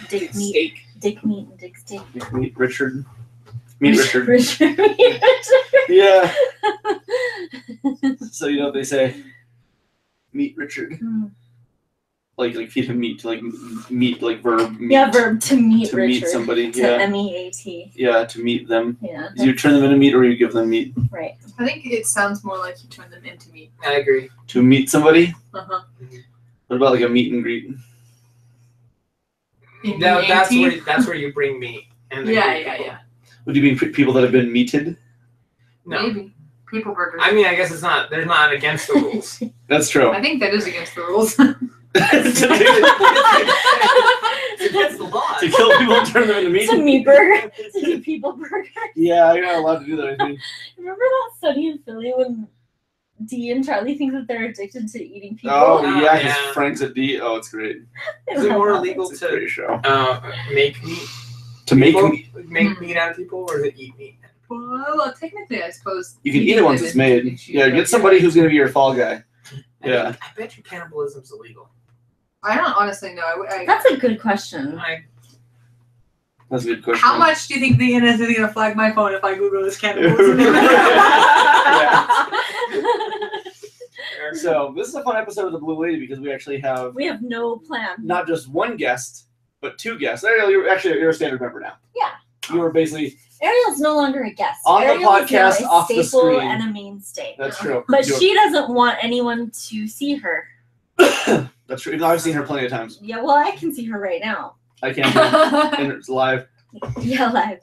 Dick meat. Steak. Dick meat and dick steak. Meet Richard. Meet Richard. Richard. Meet Richard. Yeah. So you know what they say? Meet Richard. Mm. Like feed him meat, like meet, like verb. Meet, Yeah, verb to meet to Richard. meet somebody. To Yeah. M-E-A-T. Yeah, to meet them. Yeah. You turn them into meat, or you give them meat. Right. I think it sounds more like you turn them into meat. I agree. To meet somebody. Uh-huh. What about like a meet and greet? No, that's where you bring meat. And then Yeah. Would you mean people that have been meated? No. Maybe. People burgers. I mean, I guess it's not. They're not against the rules. That's true. I think that is against the rules. It's against the law. To kill people and turn them into meat? It's a meat burger. It's a people burger. Yeah, you're not allowed to do that, I think. Remember that study in Philly when Dee and Charlie think that they're addicted to eating people? Oh, Oh, yeah, because yeah. Frank's a D. Oh, it's great. Is it more illegal It's a to great show. make meat? To make people, meat, make meat out of people, or is it eat meat? Well, technically, I suppose. you can eat it once it's made. Yeah, get somebody who's going to be your fall guy. Yeah. I bet you cannibalism's illegal. I don't honestly know. That's a good question. That's a good question. How much do you think the internet is going to flag my phone if I Google this cannibalism? So, this is a fun episode of The Blue Lady because we actually have We have no plan. not just one guest, but two guests. Ariel, you're a standard member now. Yeah. You were basically Ariel's no longer a guest. On the Ariel is now podcast, a off the staple screen. and a mainstay. That's true. But she doesn't want anyone to see her. That's true. Even though I've seen her plenty of times. Yeah, well, I can see her right now. I can't. And it's live. Yeah, live.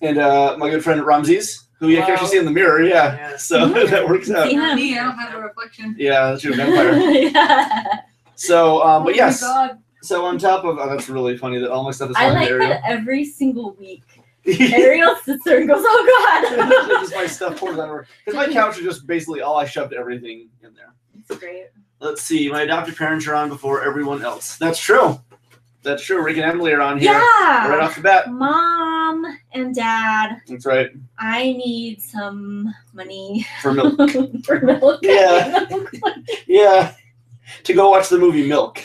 And my good friend Ramses, who you can actually see in the mirror. Yeah. Yeah. So that works out. See him. Me, I don't have a reflection. Yeah, that's your vampire. Yeah. So, Oh but yes. my God. So on top of that's really funny that all my stuff is I on like Ariel. that every single week Ariel sits there and goes, "Oh God." Just my stuff pours on her. Because my couch is just basically all I shoved everything in there. It's great. Let's see. My adopted parents are on before everyone else. That's true. That's true. Rick and Emily are on here Yeah. right off the bat. Mom and Dad, That's right. I need some money For milk. for milk. Yeah. Yeah. To go watch the movie Milk.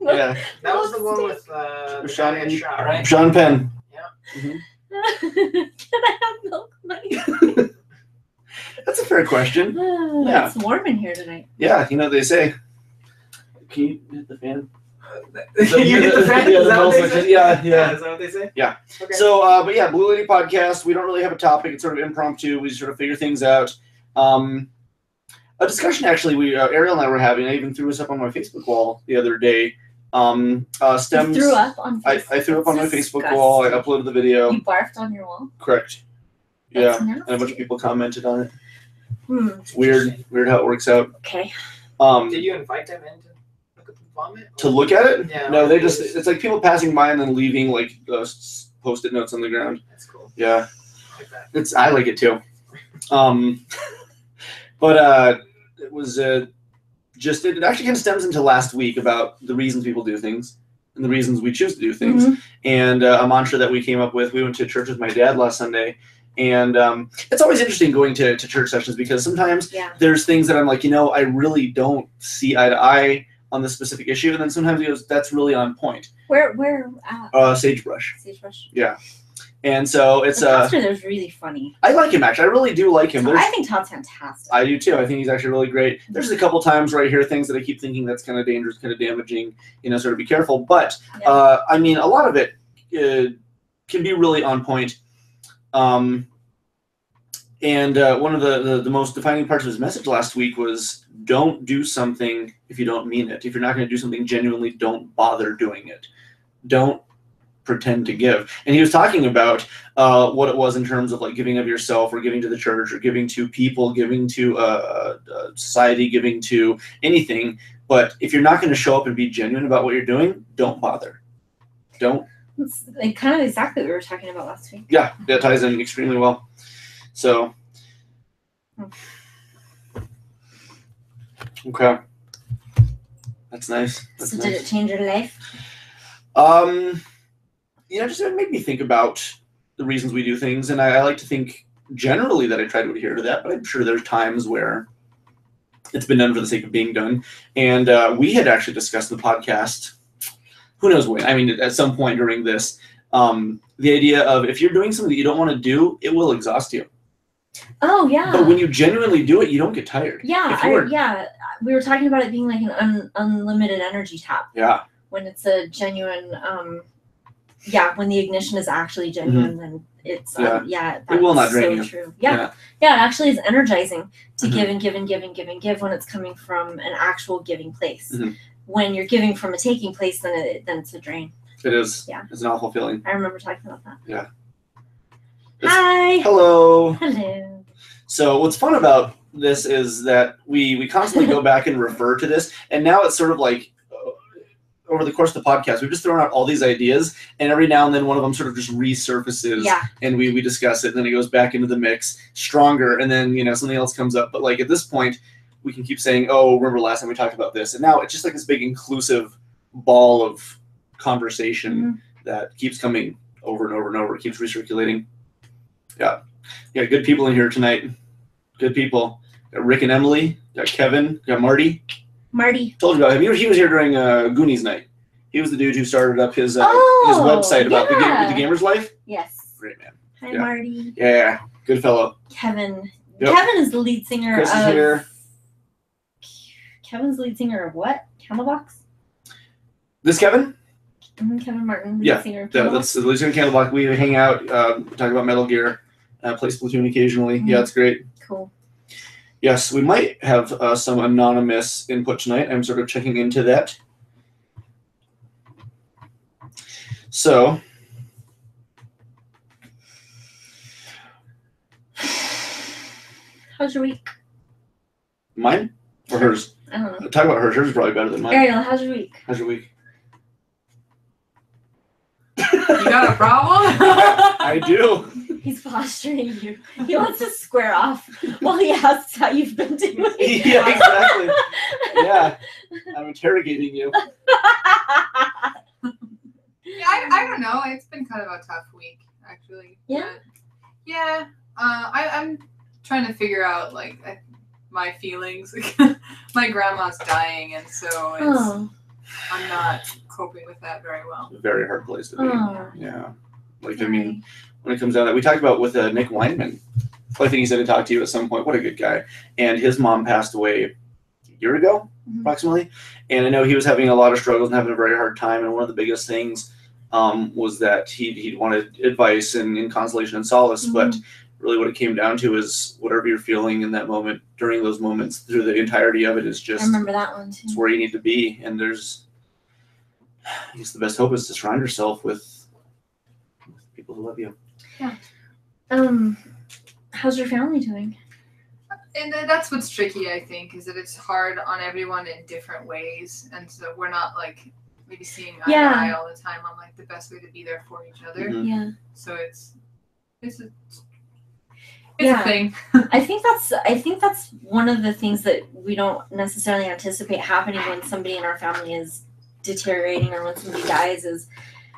Yeah. That was the one with the Sean guy that shot, right? Sean Penn. Yeah. Mhm. Can I have milk money? That's a fair question. Yeah. It's warm in here tonight. Yeah, you know what they say. Can you hit the fan? You hit the fan? Yeah, Is the that bell what they switches. say? Yeah. Is that what they say? Yeah. Okay. So, but yeah, Blue Lady Podcast. We don't really have a topic. It's sort of impromptu. We sort of figure things out. A discussion actually. Ariel and I were having. I even threw this up on my Facebook wall the other day. Stems. You threw up on I Facebook. threw up on my That's Facebook wall. I disgusting. uploaded the video. You barfed on your wall? Correct. That's Yeah, and a bunch of nasty. people commented on it. It's Weird how it works out. Okay. Did you invite them in to look at the vomit? To look at it? Yeah. No, they just, it's like people passing by and then leaving like post-it notes on the ground. That's cool. Yeah. I like that. I like it too. But it was it actually kind of stems into last week about the reasons people do things and the reasons we choose to do things. Mhm. And a mantra that we came up with, we went to church with my dad last Sunday. And it's always interesting going to church sessions because sometimes Yeah. there's things that I'm like, I really don't see eye to eye on this specific issue. And then sometimes he goes, that's really on point. Where Sagebrush. Sagebrush. Yeah. And so it's The pastor there's really funny. I like him actually. I really do like him. I think Todd's fantastic. I do too. I think he's actually really great. There's a couple times where I hear things that I keep thinking that's kind of dangerous, kind of damaging, sort of be careful. But Yeah. I mean, a lot of it can be really on point. And one of the most defining parts of his message last week was don't do something if you don't mean it. If you're not going to do something genuinely, don't bother doing it. Don't pretend to give. And he was talking about what it was in terms of like giving of yourself or giving to the church or giving to people, giving to society, giving to anything. But if you're not going to show up and be genuine about what you're doing, don't bother. Don't. It's like kind of exactly what we were talking about last week. Yeah, that ties in extremely well. So, okay. That's nice. That's So nice. did it change your life? Just it made me think about the reasons we do things, and I like to think generally that I try to adhere to that, but I'm sure there's times where it's been done for the sake of being done. And we had actually discussed in the podcast who knows when. I mean, at some point during this, the idea of if you're doing something that you don't want to do, it will exhaust you. Oh yeah. But when you genuinely do it, you don't get tired. Yeah, we were talking about it being like an unlimited energy tap. Yeah. When it's a genuine, when the ignition is actually genuine, then it's that's it will not drain you. True. Yeah, it actually is energizing to give and give and give and give and give when it's coming from an actual giving place. When you're giving from a taking place, then it's a drain. It is. Yeah. It's an awful feeling. I remember talking about that. Yeah. Hi. Hello. Hello. So what's fun about this is that we constantly go back and refer to this, and now it's sort of like over the course of the podcast, we've just thrown out all these ideas, and every now and then one of them sort of just resurfaces, and we discuss it, and then it goes back into the mix stronger, and then something else comes up. But like at this point, we can keep saying, "Oh, remember last time we talked about this," and now it's just like this big inclusive ball of conversation that keeps coming over and over and over. It keeps recirculating. Yeah, good people in here tonight. Good people. Got Rick and Emily. Got Kevin. Got Marty. Told you about him. He was here during Goonies night. He was the dude who started up his website about the gamer's life. Yes. Great man. Hi, Marty. Yeah, good fellow. Kevin. Yep. Kevin is the lead singer Chris is here. Kevin's the lead singer of what? Candlebox? This Kevin? Kevin Martin, lead singer of Candlebox. That's the lead singer of Candlebox. We hang out, talk about Metal Gear, play Splatoon occasionally. Yeah, it's great. Cool. Yes, we might have some anonymous input tonight. I'm sort of checking into that. So, how's your week? Mine or hers? I don't know. Talk about hers. Hers is probably better than mine. Ariel, how's your week? How's your week? You got a problem? I do. He's posturing you. He wants to square off while he asks how you've been doing. Yeah, exactly. Yeah, I'm interrogating you. Yeah, I don't know. It's been kind of a tough week, actually. Yeah? Yeah. I'm trying to figure out, my feelings. My grandma's dying, and so I'm not coping with that very well. Very hard place to be. Yeah. Sorry. I mean, when it comes down to that, we talked about with Nick Weinman. I think he said to talk to you at some point. What a good guy. And his mom passed away a year ago, approximately. And I know he was having a lot of struggles and having a very hard time. And one of the biggest things was that he wanted advice and consolation and solace. But really what it came down to is whatever you're feeling in that moment, during those moments, through the entirety of it is just... I remember that one, too. It's where you need to be. And I guess the best hope is to surround yourself with people who love you. Yeah. How's your family doing? And that's what's tricky, I think, is that it's hard on everyone in different ways. And so we're not, maybe seeing eye to eye all the time on, the best way to be there for each other. Yeah. So it's a thing. I think that's one of the things that we don't necessarily anticipate happening when somebody in our family is deteriorating or when somebody dies is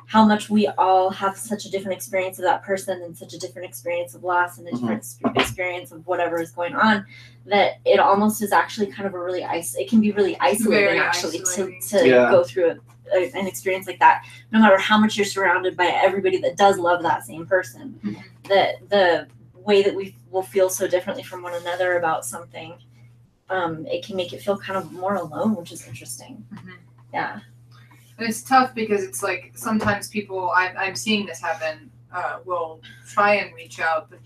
how much we all have such a different experience of that person and such a different experience of loss and a different experience of whatever is going on, that it almost is actually kind of it can be really isolating to go through an experience like that, no matter how much you're surrounded by everybody that does love that same person. That the way that we will feel so differently from one another about something, it can make it feel kind of more alone, which is interesting. Yeah. And it's tough because it's sometimes people, I'm seeing this happen, will try and reach out, but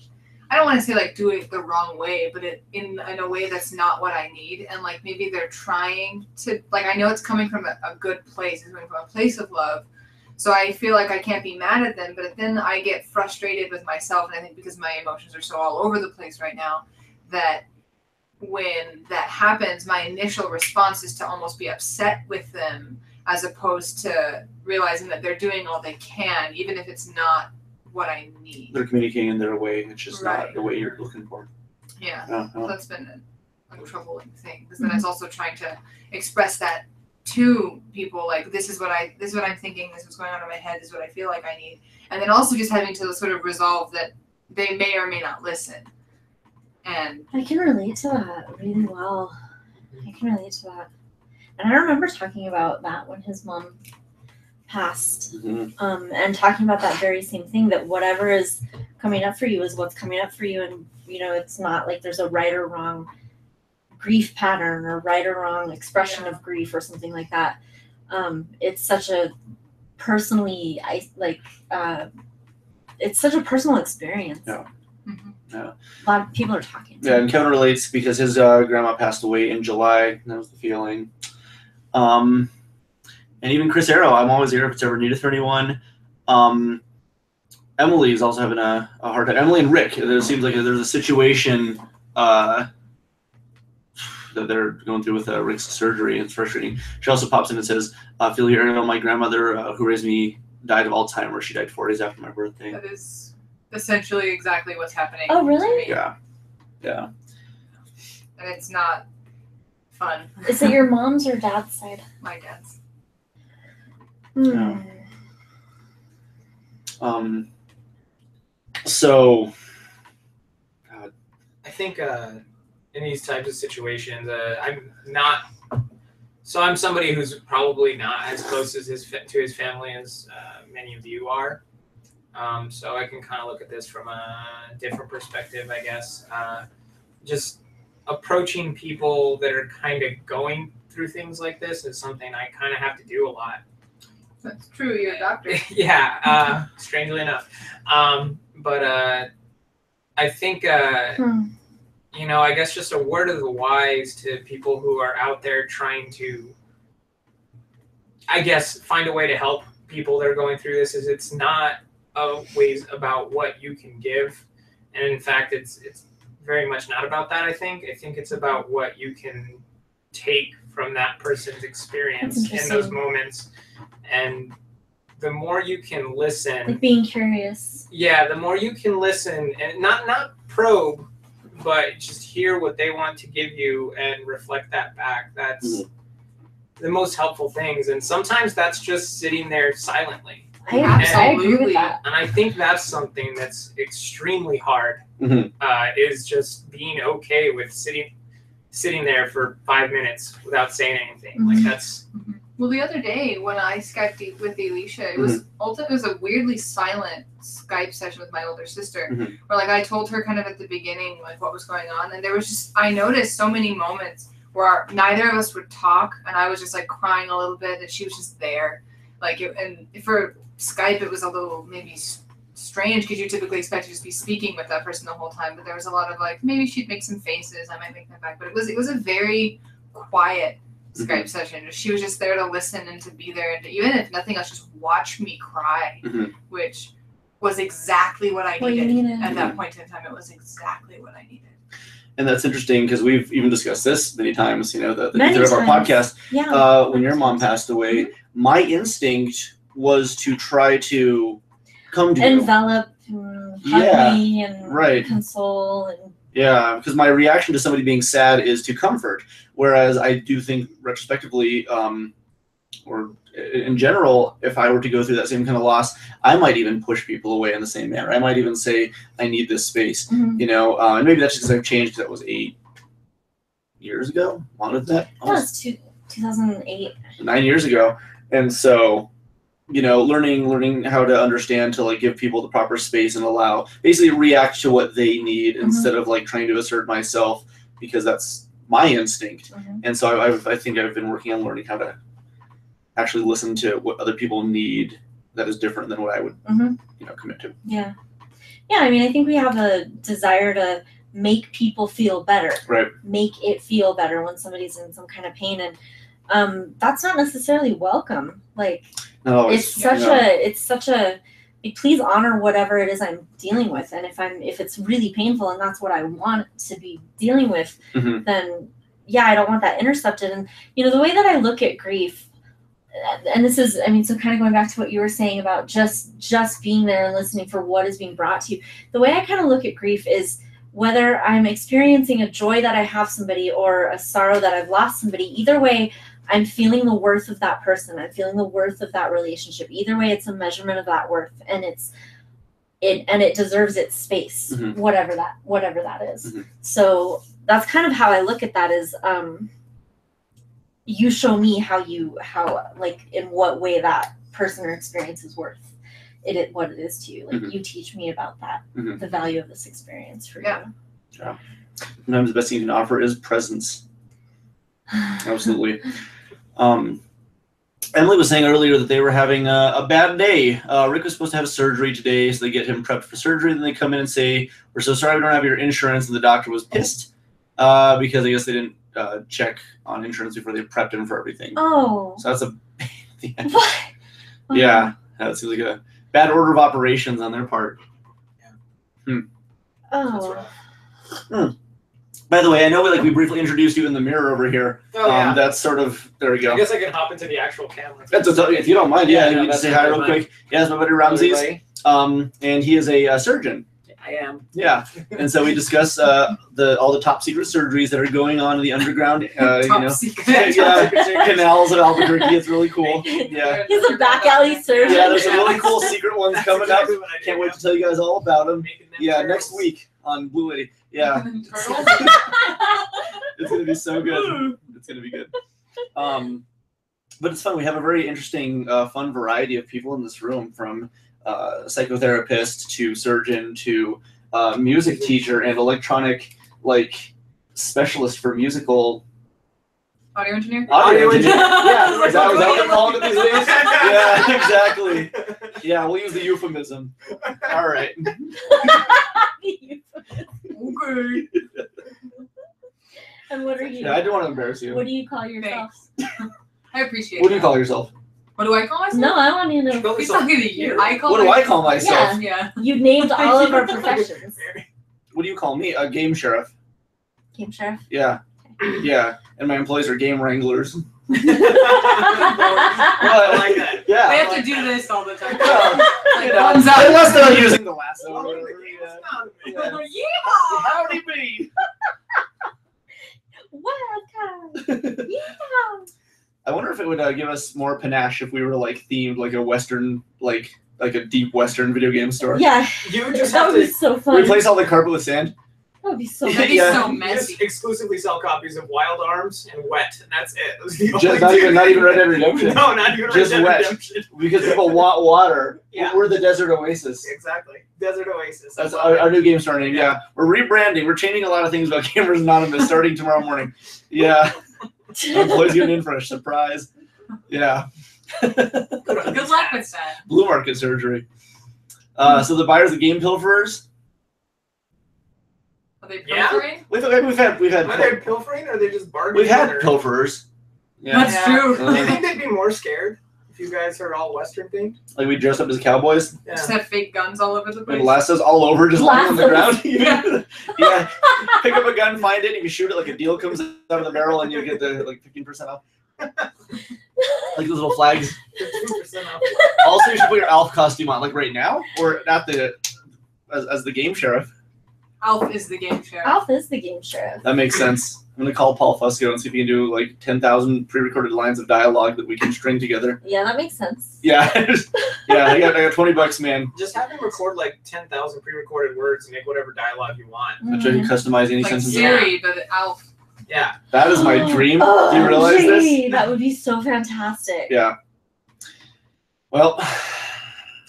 I don't want to say do it the wrong way, but in a way that's not what I need. And maybe they're trying to, I know it's coming from a good place, it's coming from a place of love. So I feel like I can't be mad at them, but then I get frustrated with myself. And I think because my emotions are so all over the place right now, that when that happens, my initial response is to almost be upset with them, as opposed to realizing that they're doing all they can, even if it's not what I need. They're communicating in their way. It's just not the way you're looking for. Yeah. So that's been a troubling thing. Because then it's also trying to express that to people, this is what I'm thinking, this is what's going on in my head, this is what I feel like I need. And then also just having to sort of resolve that they may or may not listen. And I can relate to that really well. I can relate to that. And I remember talking about that when his mom passed, Mm-hmm. and talking about that very same thing, that whatever is coming up for you is what's coming up for you, and it's not like there's a right or wrong grief pattern or right or wrong expression of grief or something like that. It's such a personally, it's such a personal experience. Yeah. Mm-hmm. Yeah. A lot of people are talking. Yeah, and Kevin relates because his grandma passed away in July. And that was the feeling. And even Chris Arrow, I'm always here if it's ever needed for anyone. Emily is also having a hard time. Emily and Rick, there seems like there's a situation that they're going through with Rick's surgery. It's frustrating. She also pops in and says, "Feel your Arrow, my grandmother who raised me died of Alzheimer's. She died 4 days after my birthday." That is essentially exactly what's happening. Oh, really? To me. Yeah. And it's not fun. Is it your mom's or dad's side? My dad's. Yeah. So, God. I think in these types of situations, I'm somebody who's probably not as close as to his family as many of you are. So I can kind of look at this from a different perspective, I guess. Just approaching people that are kind of going through things like this is something I kind of have to do a lot. That's true. You're a doctor. Yeah, strangely enough. But I think, I guess just a word of the wise to people who are out there trying to, I guess, find a way to help people that are going through this is it's not always about what you can give. And in fact, it's very much not about that, I think. I think it's about what you can take from that person's experience in those moments. And the more you can listen, like being curious. Yeah, the more you can listen and not probe, but just hear what they want to give you and reflect that back. That's the most helpful things. And sometimes that's just sitting there silently. I agree with that. And I think that's something that's extremely hard, is just being okay with sitting there for 5 minutes without saying anything. Like that's. Well, the other day when I Skyped with Alicia, it was a weirdly silent Skype session with my older sister, where like I told her kind of at the beginning like what was going on, and there was just I noticed so many moments where neither of us would talk, and I was just like crying a little bit, and she was just there, and for Skype it was a little maybe strange because you typically expect to just be speaking with that person the whole time, but there was a lot of like maybe she'd make some faces, I might make them back, but it was a very quiet Skype session. She was just there to listen and to be there and to, even if nothing else, just watch me cry, which was exactly what I needed at that point in time. It was exactly what I needed. And that's interesting because we've even discussed this many times, the nature of our podcast. Yeah. When your mom passed away, my instinct was to try to come to envelop, hug me, and console, and yeah, because my reaction to somebody being sad is to comfort. Whereas I do think retrospectively, or in general, if I were to go through that same kind of loss, I might even push people away in the same manner. I might even say, I need this space, and maybe that's just because I've changed, because that was 8 years ago. Longer than that? That was 2008. 9 years ago. And so, learning how to understand to like give people the proper space and basically react to what they need instead of like trying to assert myself, because that's my instinct. And so I think I've been working on learning how to actually listen to what other people need that is different than what I would commit to. Yeah. I mean, I think we have a desire to make people feel better. Right. Make it feel better when somebody's in some kind of pain, and that's not necessarily welcome. Like, no, it's such a please honor whatever it is I'm dealing with, and if it's really painful and that's what I want to be dealing with, then I don't want that intercepted. And the way that I look at grief, and this is, so kind of going back to what you were saying about just being there and listening for what is being brought to you, the way I kind of look at grief is whether I'm experiencing a joy that I have somebody or a sorrow that I've lost somebody, either way, I'm feeling the worth of that person. I'm feeling the worth of that relationship. Either way, it's a measurement of that worth, and it deserves its space, whatever that is. So that's kind of how I look at that. Is you show me how in what way that person or experience is worth what it is to you. Like you teach me about that, the value of this experience for you. Yeah. Sometimes the best thing you can offer is presence. Absolutely. Emily was saying earlier that they were having a bad day. Rick was supposed to have surgery today, so they get him prepped for surgery. Then they come in and say, "We're so sorry we don't have your insurance." And the doctor was pissed because I guess they didn't check on insurance before they prepped him for everything. Oh. So that's a What? yeah. That seems like a bad order of operations on their part. Oh. By the way, I know we briefly introduced you in the mirror over here. Oh, yeah. That's sort of, there we go. I guess I can hop into the actual camera. If you don't mind, you can that's say hi real quick. Yeah, it's my buddy Ramses. And he is a surgeon. I am. Yeah, and so we discuss all the top secret surgeries that are going on in the underground. Canals of Albuquerque. It's really cool. Yeah. He's a back alley surgeon. Yeah, there's some really cool secret ones coming up. Can't wait to tell you guys all about them. Yeah, next week on Blue Lady. Yeah. It's gonna be so good. It's gonna be good. But it's fun. We have a very interesting, fun variety of people in this room, from psychotherapist to surgeon to music teacher and electronic specialist for musical audio engineer. Audio engineer. Yeah, is that what they're calling it these days? Yeah, exactly. Yeah, we'll use the euphemism. All right. Okay. And what are you? Yeah, I don't want to embarrass you. What do you call yourself? I appreciate it. What do you call yourself? What do I call myself? No, I want you to know. He's talking to you. What do I call myself? Yeah. You named all of our professions. What do you call me? A game sheriff. Game sheriff? Yeah. Yeah. And my employees are game wranglers. I like that. Yeah. They have to do this all the time. Unless they're using the lasso. Or whatever. Yeah. Howdy be. Welcome. Yeah. I wonder if it would give us more panache if we were themed like a Western, like a deep Western video game store. Yeah. You would just that have would to be so fun. Replace all the carpet with sand. That would be so That'd be Yeah. so You messy. just exclusively sell copies of Wild Arms and Wet, and that's it. Those are the Just only not two. even Red Dead Redemption. No, not even Just Red Dead Wet. Redemption. Because people want water. Yeah. We're the desert oasis. Exactly. Desert Oasis. That's our new game store name. Yeah. We're rebranding. We're changing a lot of things about Gamers Anonymous starting tomorrow morning. Yeah. Our employees getting in for a surprise. Yeah. Good luck with that. Blue market surgery. So the buyers of game pilferers. Are they Yeah. pilfering? We've Are they pilfering or are they just bargaining? we've had or- pilferers. Yeah. That's true. Do you think they'd be more scared if you guys are all Western themed? Like we dressed up as cowboys. Yeah. Just have fake guns all over the place. And lassos all over, just lying on the Lassos. ground. Yeah. Pick up a gun, find it, and you shoot it like a deal comes out of the barrel, and you get the 15% off. Like those little flags. 2% off. Also, you should put your Alf costume on, like right now, or not as the game sheriff. Alf is the game sheriff. Alf is the game sheriff. That makes sense. I'm gonna call Paul Fusco and see if he can do 10,000 pre-recorded lines of dialogue that we can string together. Yeah, that makes sense. Yeah, yeah. I got $20, man. Just have him record 10,000 pre-recorded words and make whatever dialogue you want. I'm sure you can customize any Like sentence. Siri, but Alf. Yeah. That is my dream. Oh, Do you realize this? gee, that would be so fantastic. Yeah. Well,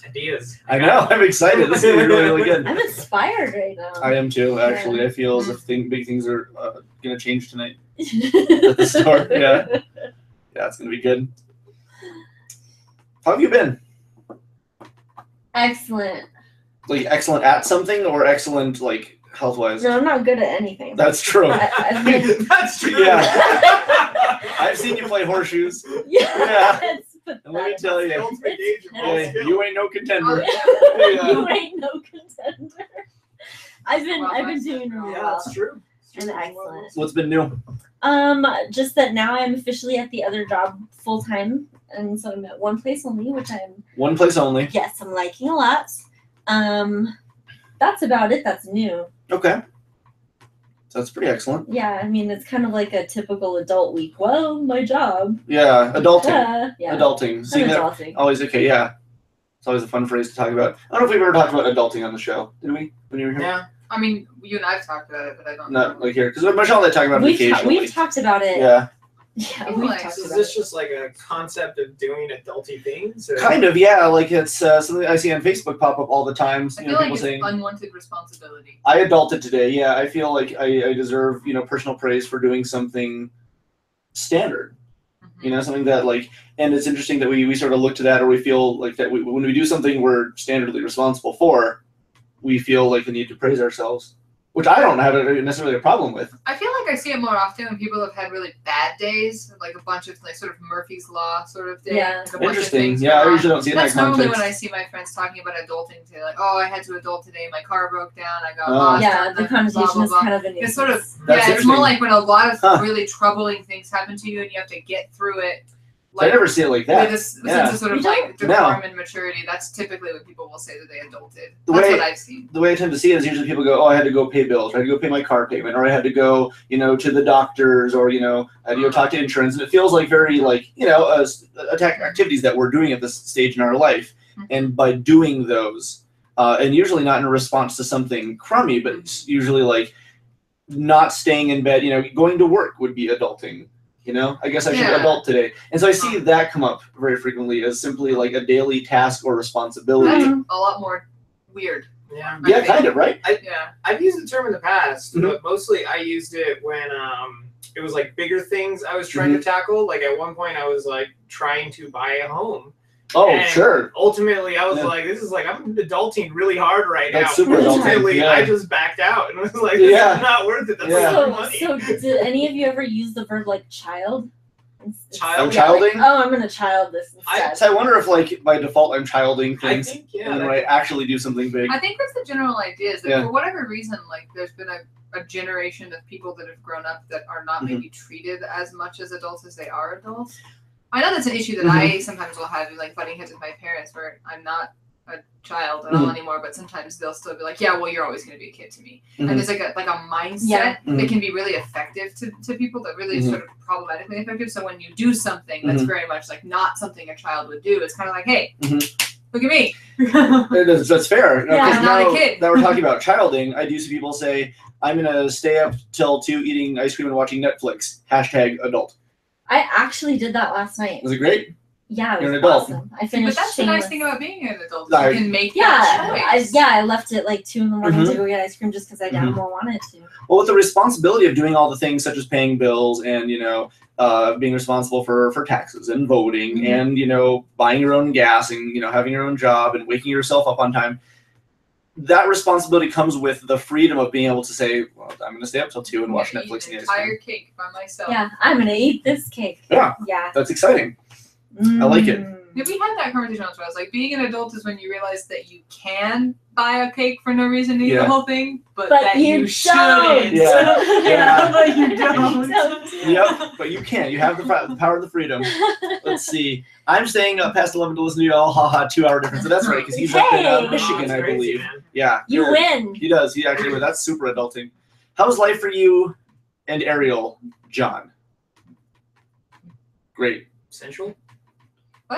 Ideas. I know. I'm excited. This is gonna be really, really good. I'm inspired right now. I am too. Actually, I feel as if big things are gonna change tonight at the store. Yeah, it's gonna be good. How have you been? Excellent. Excellent at something, or excellent health-wise? No, I'm not good at anything. That's true. I've been, That's true. Yeah. I've seen you play horseshoes. yeah. It's And let me tell you, Ultimate gauge of all yeah, skill. you ain't no contender. You ain't no contender. I've been doing really Yeah, well. that's true. And excellent. What's been new? Just that now I'm officially at the other job full time, and so I'm at one place only, which One place only. I'm liking a lot. That's about it. That's new. Okay. So that's pretty excellent. Yeah, I mean it's kind of like a typical adult week. Well, my job. Yeah, adulting. Yeah. Adulting. See I'm that? adulting. Always okay. Yeah. It's always a fun phrase to talk about. I don't know if we've ever talked about adulting on the show. Did we? When you were here? Yeah. I mean, you and I've talked about it, but I don't Not know. like here, because Michelle and I talk about it occasionally. We've talked about it. Yeah. Yeah, We've talked So is this just like a concept of doing adulty things? Or? Kind of, yeah. Like it's something I see on Facebook pop up all the time. I You feel know, like people it's saying, unwanted responsibility. "I adulted today." Yeah, I feel like I deserve personal praise for doing something standard. Something that and it's interesting that we sort of look to that, or we feel like that when we do something we're standardly responsible for, we feel like the need to praise ourselves, which I don't have necessarily a problem with. I feel like I see it more often when people have had really bad days, like a bunch of sort of Murphy's Law sort of thing. Yeah. Like a bunch of Interesting. things Yeah, I going on. usually don't see That's that context. normally when I see my friends talking about adulting today, like, oh, I had to adult today, my car broke down, I got lost. Yeah, the connotation blah, blah, is blah. kind of a It's sort of That's it's more interesting. like when a lot of really troubling things happen to you and you have to get through it. I never see it like that. With a sense of sort of like No. decorum and maturity. That's typically what people will say that they adulted. The That's way- what I've seen. The way I tend to see it is usually people go, "Oh, I had to go pay bills, or I had to go pay my car payment, or I had to go, to the doctors, or I had to go talk to insurance." And it feels like very activities that we're doing at this stage in our life. And by doing those, and usually not in a response to something crummy, but it's usually like not staying in bed. Going to work would be adulting. I guess I should adult today. And so I see that come up very frequently as simply like a daily task or responsibility. That's a lot more weird. Yeah. Yeah, kind of, right? I've used the term in the past, Mhm. but mostly I used it when it was like bigger things I was trying to tackle. Like at one point I was like trying to buy a home. Oh, And sure. Ultimately, I was like, "This is like I'm adulting really hard right now." That's super adulting, Ultimately, yeah. I just backed out and was like, "This is not worth it. That's a lot of money." So did any of you ever use the verb like child? I'm childing? Oh, I'm gonna child this instead. So I wonder if by default I'm childing I things, think and then when I actually do something big. I think that's the general idea is that for whatever reason, there's been a generation of people that have grown up that are not maybe treated as much as adults as they are adults. I know that's an issue that I sometimes will have, butting heads with my parents, where I'm not a child at all anymore, but sometimes they'll still be like, "Yeah, well, you're always going to be a kid to me." And there's like a mindset that can be really effective to people, that really is sort of problematically effective. So when you do something that's very much like not something a child would do, it's kind of like, "Hey, look at me." That's fair. I'm not a kid. That we're talking about childing, I do see people say, "I'm going to stay up till 2 eating ice cream and watching Netflix." #adult. I actually did that last night. Was it great? Yeah, it was You're an adult. awesome. I finished. But that's the Shameless. nice thing about being an adult. Like- You can make that choice. I left at like 2 a.m. to go get ice cream just because I damn well wanted to. Well, with the responsibility of doing all the things such as paying bills and being responsible for taxes and voting and buying your own gas and having your own job and waking yourself up on time, that responsibility comes with the freedom of being able to say, "Well, I'm going to stay up till 2 and watch Netflix and eat get an ice cream." entire cake by myself. Yeah, I'm gonna eat this cake. Yeah. Yeah. That's exciting. I like it. Yeah, we had that conversation once where I was like, being an adult is when you realize that you can buy a cake for no reason and eat the whole thing, but that you don't. shouldn't. Yeah. But you don't. Yep, but you can. You have the power of the freedom. Let's see. I'm staying up past 11 to listen to you all. 2-hour difference. So that's right, because he's up in Hey! Michigan, That's I crazy, believe. man. Yeah. You good. win. He does. He actually. That's super adulting. How's life for you and Ariel, John? Great. Sensual?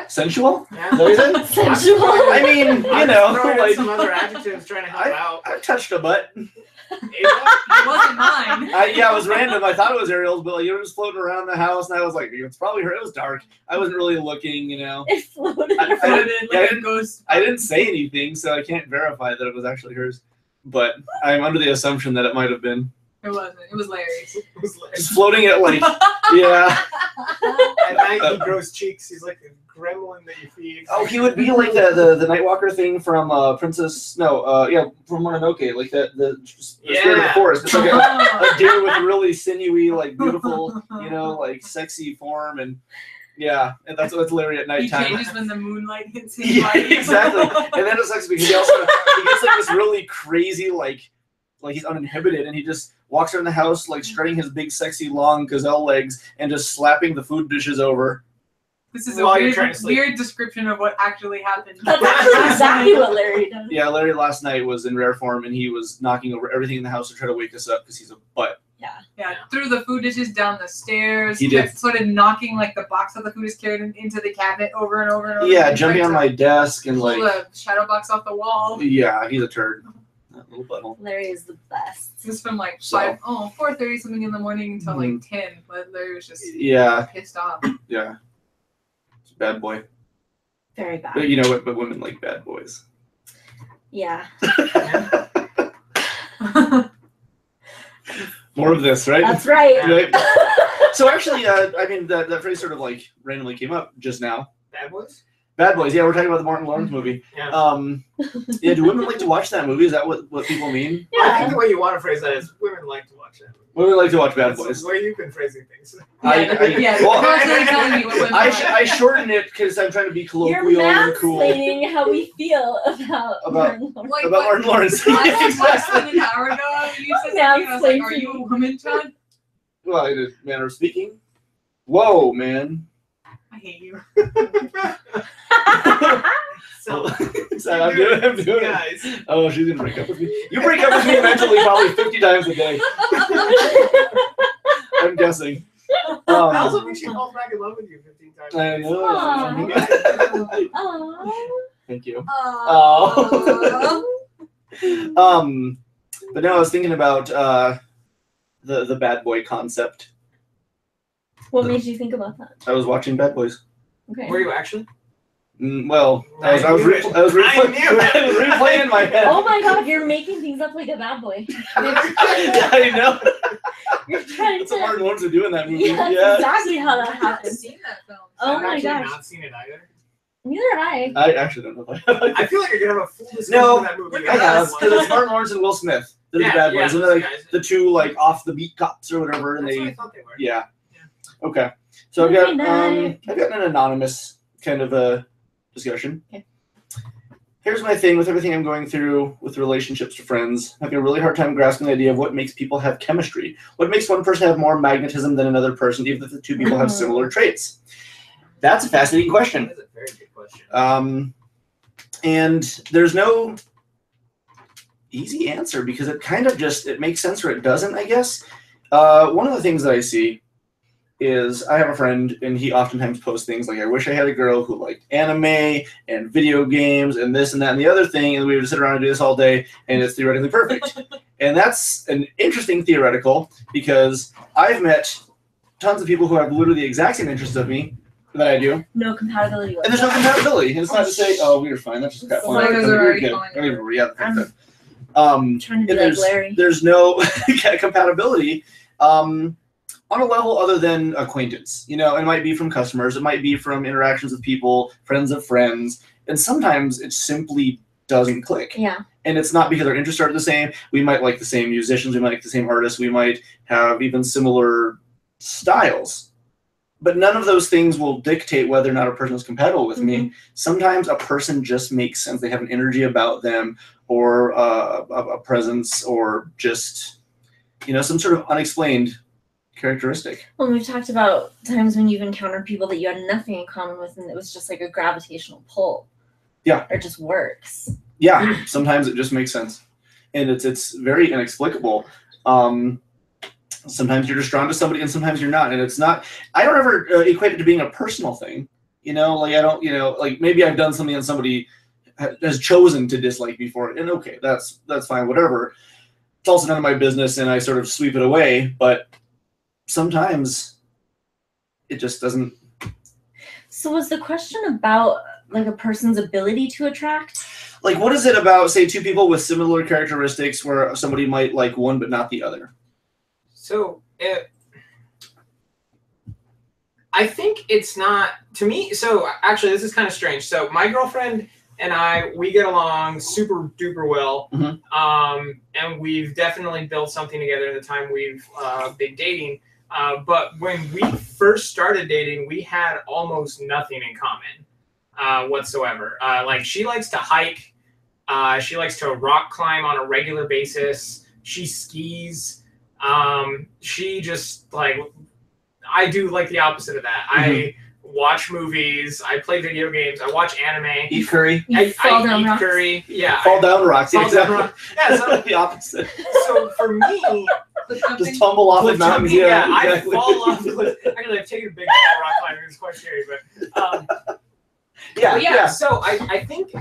Sensual? Yeah. Is that what you said? Sensual. I mean, I'm just throwing out like some other adjectives trying to help out. I touched a butt. It wasn't mine. It was random. I thought it was Ariel's, but you were just floating around the house, and I was like, it's probably her. It was dark. I wasn't really looking, It floated. I didn't say anything, so I can't verify that it was actually hers. But I'm under the assumption that it might have been. It wasn't. It was Larry. It was like, Just floating at yeah. at night he grows cheeks. He's like a gremlin that you feed. Oh, he would be like the Nightwalker thing from from Mononoke, like the Spirit of the Forest. It's like a deer with really sinewy, like beautiful, like sexy form, and and that's Larry at He nighttime. changes when the moonlight hits his Yeah, body. exactly. And then it sucks because he gets like this really crazy like he's uninhibited, and he just walks around the house like strutting his big sexy long gazelle legs and just slapping the food dishes over. This is While a you're trying to sleep. weird description of what actually happened. That's actually exactly what Larry does. Yeah, Larry last night was in rare form, and he was knocking over everything in the house to try to wake us up because he's a butt. Yeah, threw the food dishes down the stairs. He did. Started knocking like the box that the food is carried into the cabinet over and over and over. Yeah, again, jumping trying on to my desk and pull like. the shadow box off the wall. Yeah, he's a turd. That little butthole. Larry is the best. Just from like So- 4:30 something in the morning until like 10. But Larry was just Yeah, pissed off. yeah. It's a bad boy. Very bad. But you know what? But women like bad boys. Yeah. More of this, right? That's right. Right. So actually, I mean, that phrase sort of like randomly came up just now. Bad Boys? Bad Boys. Yeah, we're talking about the Martin Lawrence movie. Yeah. Yeah. Do women like to watch that movie? Is that what people mean? I think Yeah. the way you want to phrase that is women like to watch that movie. Women like to watch Bad That's Boys. the way you've been phrasing things. Well, Constantly telling me what women like. I shorten it because I'm trying to be You're colloquial and cool mansplaining how we feel about Martin Lawrence. Like, about Martin Lawrence. less than an hour ago, you said something, and I was like, "Are you a woman, John?" Well, in a manner of speaking. Whoa, man. I hate you. So, So I'm doing it. guys. Oh, she's gonna break up with me. You break up with me mentally probably 50 times a day. I'm guessing. I also think she falls back in love with you 15 times. I know. Aww. Thank you. Oh. But no, I was thinking about the bad boy concept. What made you think about that? I was watching Bad Boys. Okay. Were you actually? Well, I was I knew it. replaying in my head. Oh my god, you're making things up like a bad boy. I know. You're trying That's what to. Martin Lawrence are doing that movie. Yeah, that's Yeah. exactly how that I haven't happened. seen that film. Oh I've my actually gosh. not seen it either. Neither had I. I actually don't know if I I feel like I could have a full discussion No, of that movie. I have, because it's Martin Lawrence and Will Smith. They're the bad boys. And they're like the two like off the beat cops or whatever, and That's what I they thought they were. yeah. Yeah. Okay. So I've Movie got night. I've got an anonymous kind of a discussion. Okay. Here's my thing with everything I'm going through with relationships to friends. I'm having a really hard time grasping the idea of what makes people have chemistry. What makes one person have more magnetism than another person, even if the two people have similar traits? That's a fascinating question. That is a very good question. And there's no easy answer because it kind of just it makes sense or it doesn't, I guess. One of the things that I see is I have a friend and he oftentimes posts things like, I wish I had a girl who liked anime and video games and this and that and the other thing, and we would sit around and do this all day and it's theoretically perfect. And that's an interesting theoretical because I've met tons of people who have literally the exact same interests of me that I do. No compatibility. And there's no compatibility. And it's not to say, oh, we were fine. That's just got fun. Photos are already good. falling I don't even worry about I'm that. trying to and be like Larry. there's no compatibility on a level other than acquaintance. You know, it might be from customers. It might be from interactions with people, friends of friends. And sometimes it simply doesn't click. Yeah. And it's not because our interests are the same. We might like the same musicians. We might like the same artists. We might have even similar styles. But none of those things will dictate whether or not a person is compatible with me. Sometimes a person just makes sense. They have an energy about them or a presence or just, you know, some sort of unexplained characteristic. Well, we've talked about times when you've encountered people that you had nothing in common with and it was just like a gravitational pull. Yeah. Or it just works. Yeah, sometimes it just makes sense. And it's very inexplicable. Sometimes you're just drawn to somebody and sometimes you're not. And it's not, I don't ever equate it to being a personal thing. You know, like I don't, you know, like maybe I've done something and somebody has chosen to dislike me for it. And okay, that's fine, whatever. It's also none of my business and I sort of sweep it away. But sometimes it just doesn't. So was the question about like a person's ability to attract? Like, what is it about, say, two people with similar characteristics where somebody might like one but not the other? So I think it's not to me. So actually, this is kind of strange. So my girlfriend and I, we get along super duper well, and we've definitely built something together in the time we've been dating. But when we first started dating, we had almost nothing in common whatsoever. Like she likes to hike, she likes to rock climb on a regular basis. She skis. She just like, I do like the opposite of that. I watch movies. I play video games. I watch anime. Eat curry. You fall down eat rocks. curry. Yeah. Fall down rocks. Fall Exactly. down rocks. Yeah. So, The opposite. so for me, Just tumble off the cliff mountains. jumping, Yeah, I exactly. fall off the cliff. Actually, I've taken a big fall rock climbing. It's quite scary, but Yeah. yeah. So I think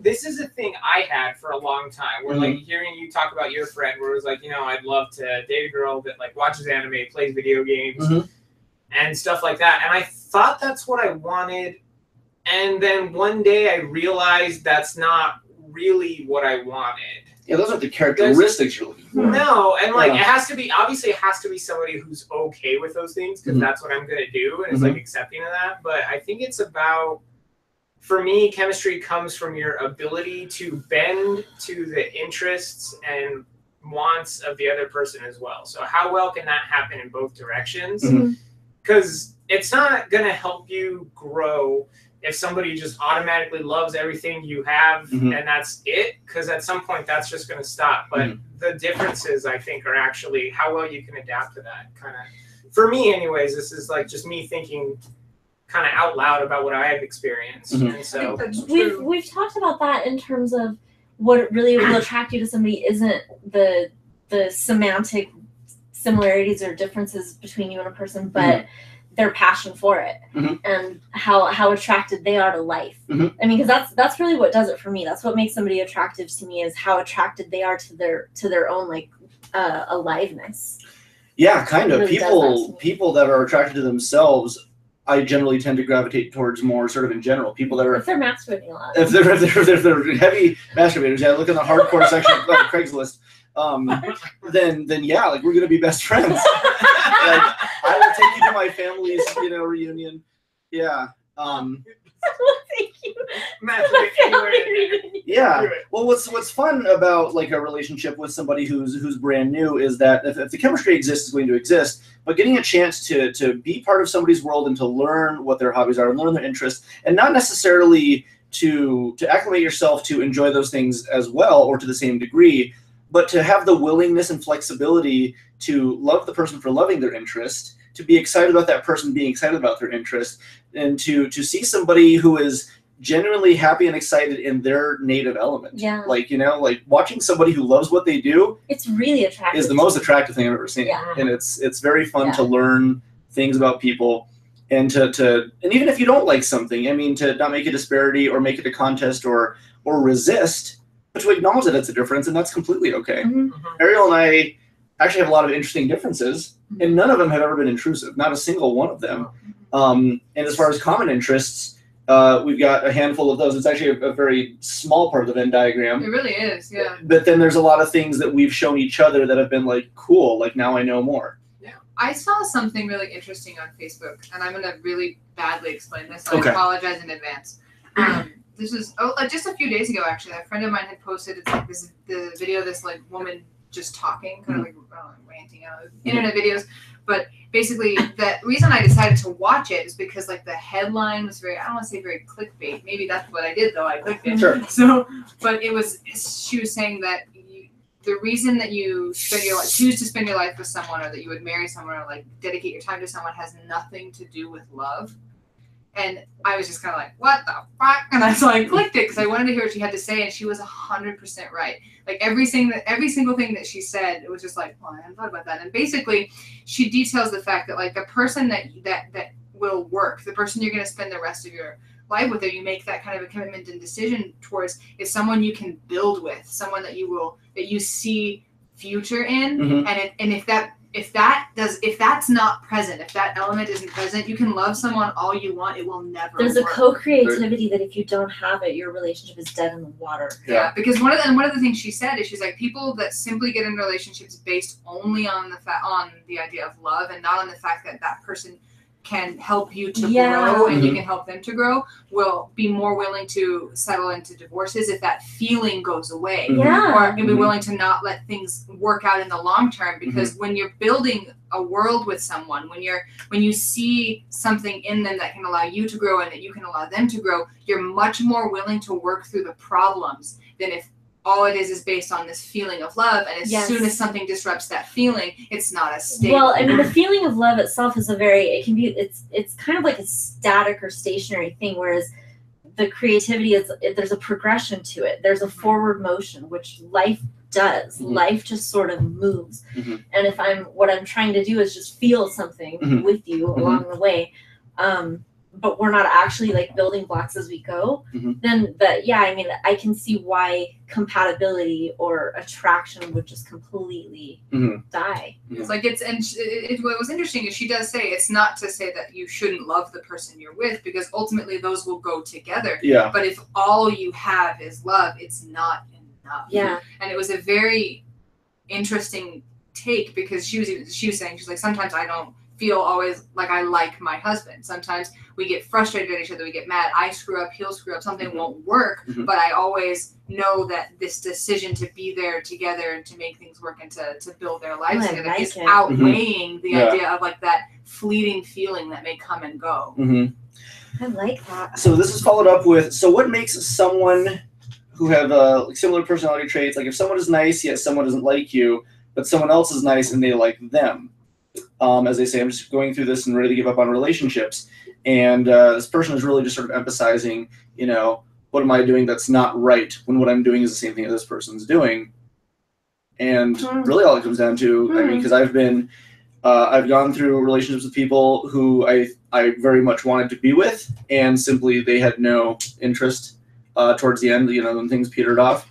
this is a thing I had for a long time, where like hearing you talk about your friend, where it was like, you know, I'd love to date a girl that like watches anime, plays video games, and stuff like that. And I thought that's what I wanted. And then one day I realized that's not really what I wanted. Yeah, those aren't the characteristics you're looking for. No, and like it has to be, obviously it has to be somebody who's okay with those things, because that's what I'm gonna do, and it's like accepting of that. But I think it's about, for me, chemistry comes from your ability to bend to the interests and wants of the other person as well. So how well can that happen in both directions? Because it's not gonna help you grow if somebody just automatically loves everything you have and that's it, because at some point that's just going to stop. But the differences, I think, are actually how well you can adapt to that kind of. For me, anyways, this is like just me thinking kind of out loud about what I have experienced. And so we've talked about that in terms of what really will attract you to somebody isn't the semantic similarities or differences between you and a person, but their passion for it and how attracted they are to life. I mean, because that's really what does it for me. That's what makes somebody attractive to me, is how attracted they are to their own like aliveness. Yeah, kind of. Really People that are attracted to themselves, I generally tend to gravitate towards more sort of in general. People that are, if they're masturbating a lot. If they're heavy masturbators, yeah, look in the hardcore section of Craigslist. Then yeah, like we're gonna be best friends. Like, I will take you to my family's, reunion. Yeah. Thank you. Yeah. Well, what's fun about like a relationship with somebody who's brand new is that if the chemistry exists, it's going to exist. But getting a chance to be part of somebody's world and to learn what their hobbies are and learn their interests, and not necessarily to acclimate yourself to enjoy those things as well or to the same degree, but to have the willingness and flexibility to love the person for loving their interest, to be excited about that person being excited about their interest, and to see somebody who is genuinely happy and excited in their native element. Yeah. Like, like watching somebody who loves what they do, it's really attractive. Is the most attractive thing I've ever seen. Yeah. And it's very fun to learn things about people, and and even if you don't like something, I mean, to not make a disparity or make it a contest or resist, but to acknowledge that it's a difference, and that's completely okay. Ariel and I actually have a lot of interesting differences, and none of them have ever been intrusive, not a single one of them. And as far as common interests, we've got a handful of those. It's actually a very small part of the Venn diagram. It really is, yeah. But then there's a lot of things that we've shown each other that have been like, cool, like now I know more. Yeah. I saw something really interesting on Facebook, and I'm going to really badly explain this, so Okay. I apologize in advance. This was just a few days ago, actually. A friend of mine had posted the video of this like woman just talking, kind of like ranting out internet videos. But basically, the reason I decided to watch it is because like the headline was very, I don't want to say very clickbait. Maybe that's what I did though. I clicked it. Sure. So, but she was saying that the reason that you choose to spend your life with someone, or that you would marry someone, or like dedicate your time to someone, has nothing to do with love. And I was just kind of like, what the fuck? And so I clicked it because I wanted to hear what she had to say, and she was 100% right. Like every single thing that she said, it was just like, well, I hadn't thought about that. And basically, she details the fact that like the person that will work, the person you're going to spend the rest of your life with, or you make that kind of a commitment and decision towards, is someone you can build with, someone that you see future in, and if that's not present, if that element isn't present, you can love someone all you want, it will never There's work. a co-creativity that if you don't have it, your relationship is dead in the water. Yeah, because one of the things she said is, she's like, people that simply get in relationships based only on the idea of love, and not on the fact that that person can help you to grow and you can help them to grow, will be more willing to settle into divorces if that feeling goes away. Yeah. Or be willing to not let things work out in the long term, because when you're building a world with someone, when you see something in them that can allow you to grow and that you can allow them to grow, you're much more willing to work through the problems than if all it is based on this feeling of love, and as soon as something disrupts that feeling, it's not as stable. Well, I mean, the feeling of love itself is it's kind of like a static or stationary thing, whereas the creativity there's a progression to it. There's a forward motion, which life does. Life just sort of moves. And if what I'm trying to do is just feel something with you along the way, but we're not actually like building blocks as we go, then I mean, I can see why compatibility or attraction would just completely die. It's like what was interesting is she does say it's not to say that you shouldn't love the person you're with, because ultimately those will go together. Yeah. But if all you have is love, it's not enough. Yeah. And it was a very interesting take, because she was saying, she's like, sometimes I don't feel always like I like my husband. Sometimes we get frustrated at each other, we get mad, I screw up, he'll screw up, something won't work, but I always know that this decision to be there together and to make things work and to build their lives together is outweighing the idea of like that fleeting feeling that may come and go. I like that. So this is followed up with, so what makes someone who have similar personality traits, like if someone is nice yet someone doesn't like you, but someone else is nice and they like them? As they say, I'm just going through this and ready to give up on relationships. And this person is really just sort of emphasizing, what am I doing that's not right when what I'm doing is the same thing that this person's doing? And really all it comes down to, I mean, because I've gone through relationships with people who I very much wanted to be with, and simply they had no interest towards the end, when things petered off.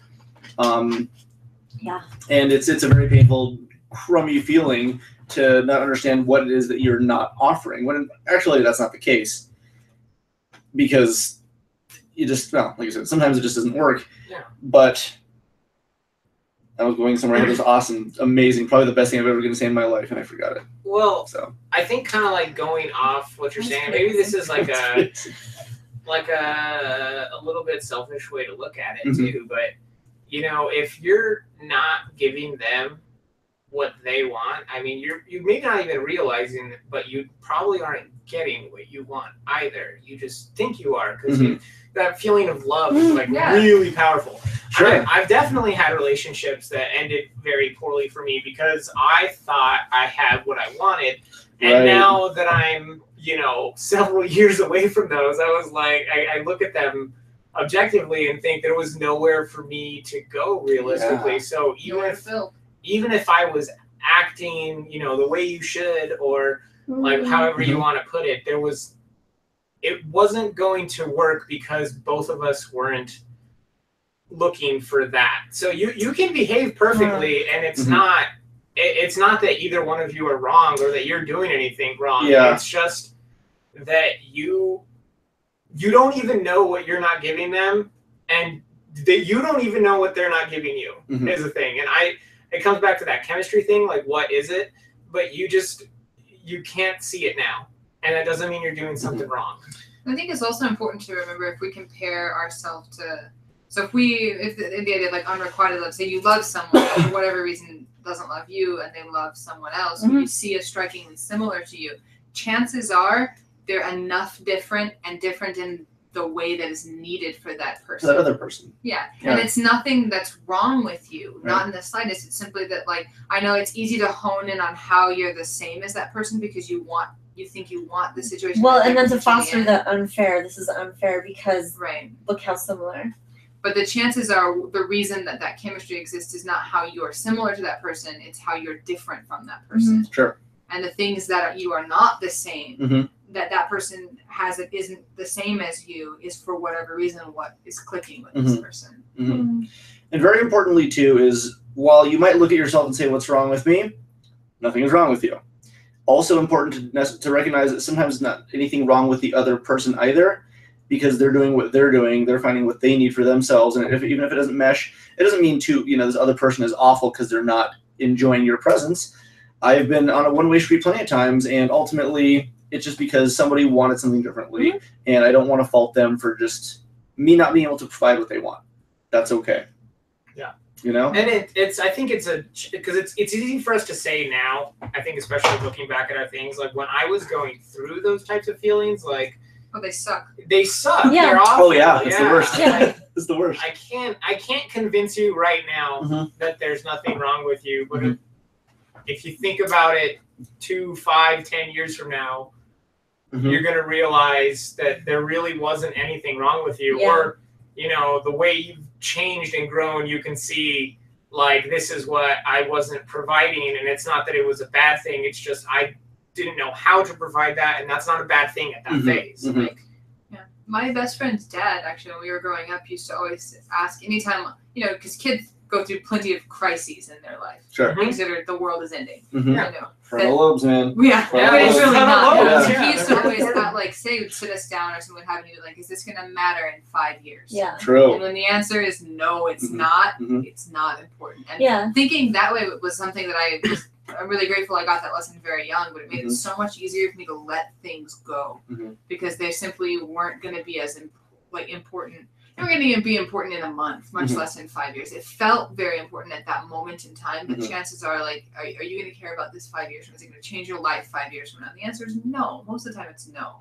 And it's a very painful, crummy feeling to not understand what it is that you're not offering, when actually that's not the case, because you just, like I said, sometimes it just doesn't work. Yeah. But I was going somewhere that was awesome, amazing, probably the best thing I've ever going to say in my life, and I forgot it. Well, so I think kind of like going off what you're saying, maybe this is like a little bit selfish way to look at it too, but if you're not giving them what they want, I mean, you may not even realizing it, but you probably aren't getting what you want either. You just think you are, because that feeling of love is really powerful. Sure. I've definitely had relationships that ended very poorly for me because I thought I had what I wanted, and now that I'm several years away from those, I was like, I look at them objectively and think there was nowhere for me to go realistically. So even if I was acting, the way you should, or like however you want to put it, it wasn't going to work because both of us weren't looking for that. So you can behave perfectly, and it's not that either one of you are wrong or that you're doing anything wrong. Yeah. It's just that you don't even know what you're not giving them, and you don't even know what they're not giving you is the thing. And it comes back to that chemistry thing, like what is it? But you can't see it now, and that doesn't mean you're doing something wrong. I think it's also important to remember, if we compare ourselves to, if the idea like unrequited love, say you love someone for whatever reason doesn't love you and they love someone else, who you see as strikingly similar to you, chances are they're enough different in the way that is needed for that person. That other person. Yeah. And it's nothing that's wrong with you, not in the slightest. It's simply that, like, I know it's easy to hone in on how you're the same as that person because you think you want the situation. Well, and then to foster the unfair, this is unfair because look how similar. But the chances are the reason that chemistry exists is not how you're similar to that person, it's how you're different from that person. Sure. And the things that you are not the same, that person isn't the same as you, is for whatever reason what is clicking with this person. And very importantly too is, while you might look at yourself and say, what's wrong with me? Nothing is wrong with you. Also important to recognize that sometimes not anything wrong with the other person either, because they're doing what they're doing, they're finding what they need for themselves, and even if it doesn't mesh, it doesn't mean this other person is awful because they're not enjoying your presence. I've been on a one-way street plenty of times, and ultimately it's just because somebody wanted something differently, and I don't want to fault them for just me not being able to provide what they want. That's okay. Yeah. And I think it's because it's easy for us to say now, I think, especially looking back at our things, like when I was going through those types of feelings, like, oh, they suck. They suck. Yeah. They're awful. Oh yeah, it's the worst. Yeah. It's the worst. I can't convince you right now that there's nothing wrong with you, but if you think about it 2, 5, 10 years from now, you're going to realize that there really wasn't anything wrong with you. Or, the way you've changed and grown, you can see, like, this is what I wasn't providing. And it's not that it was a bad thing. It's just I didn't know how to provide that, and that's not a bad thing at that phase. Mhm. My best friend's dad, actually, when we were growing up, used to always ask anytime, because kids go through plenty of crises in their life. Sure. Things that are, the world is ending. Mhm. Frontal lobes, man. Yeah, Frontal but it's lobes. really not. Yeah. So he used to always say, would sit us down or something, have you like, is this going to matter in 5 years? Yeah. True. And when the answer is no, it's Mhm. not, Mhm. it's not important. And thinking that way was something that I'm really grateful I got that lesson very young, but it made it so much easier for me to let things go because they simply weren't going to be as important. They were going to be important in a month, much less in 5 years. It felt very important at that moment in time, but chances are, like, are you going to care about this 5 years from now? Is it going to change your life 5 years from now? The answer is no. Most of the time, it's no.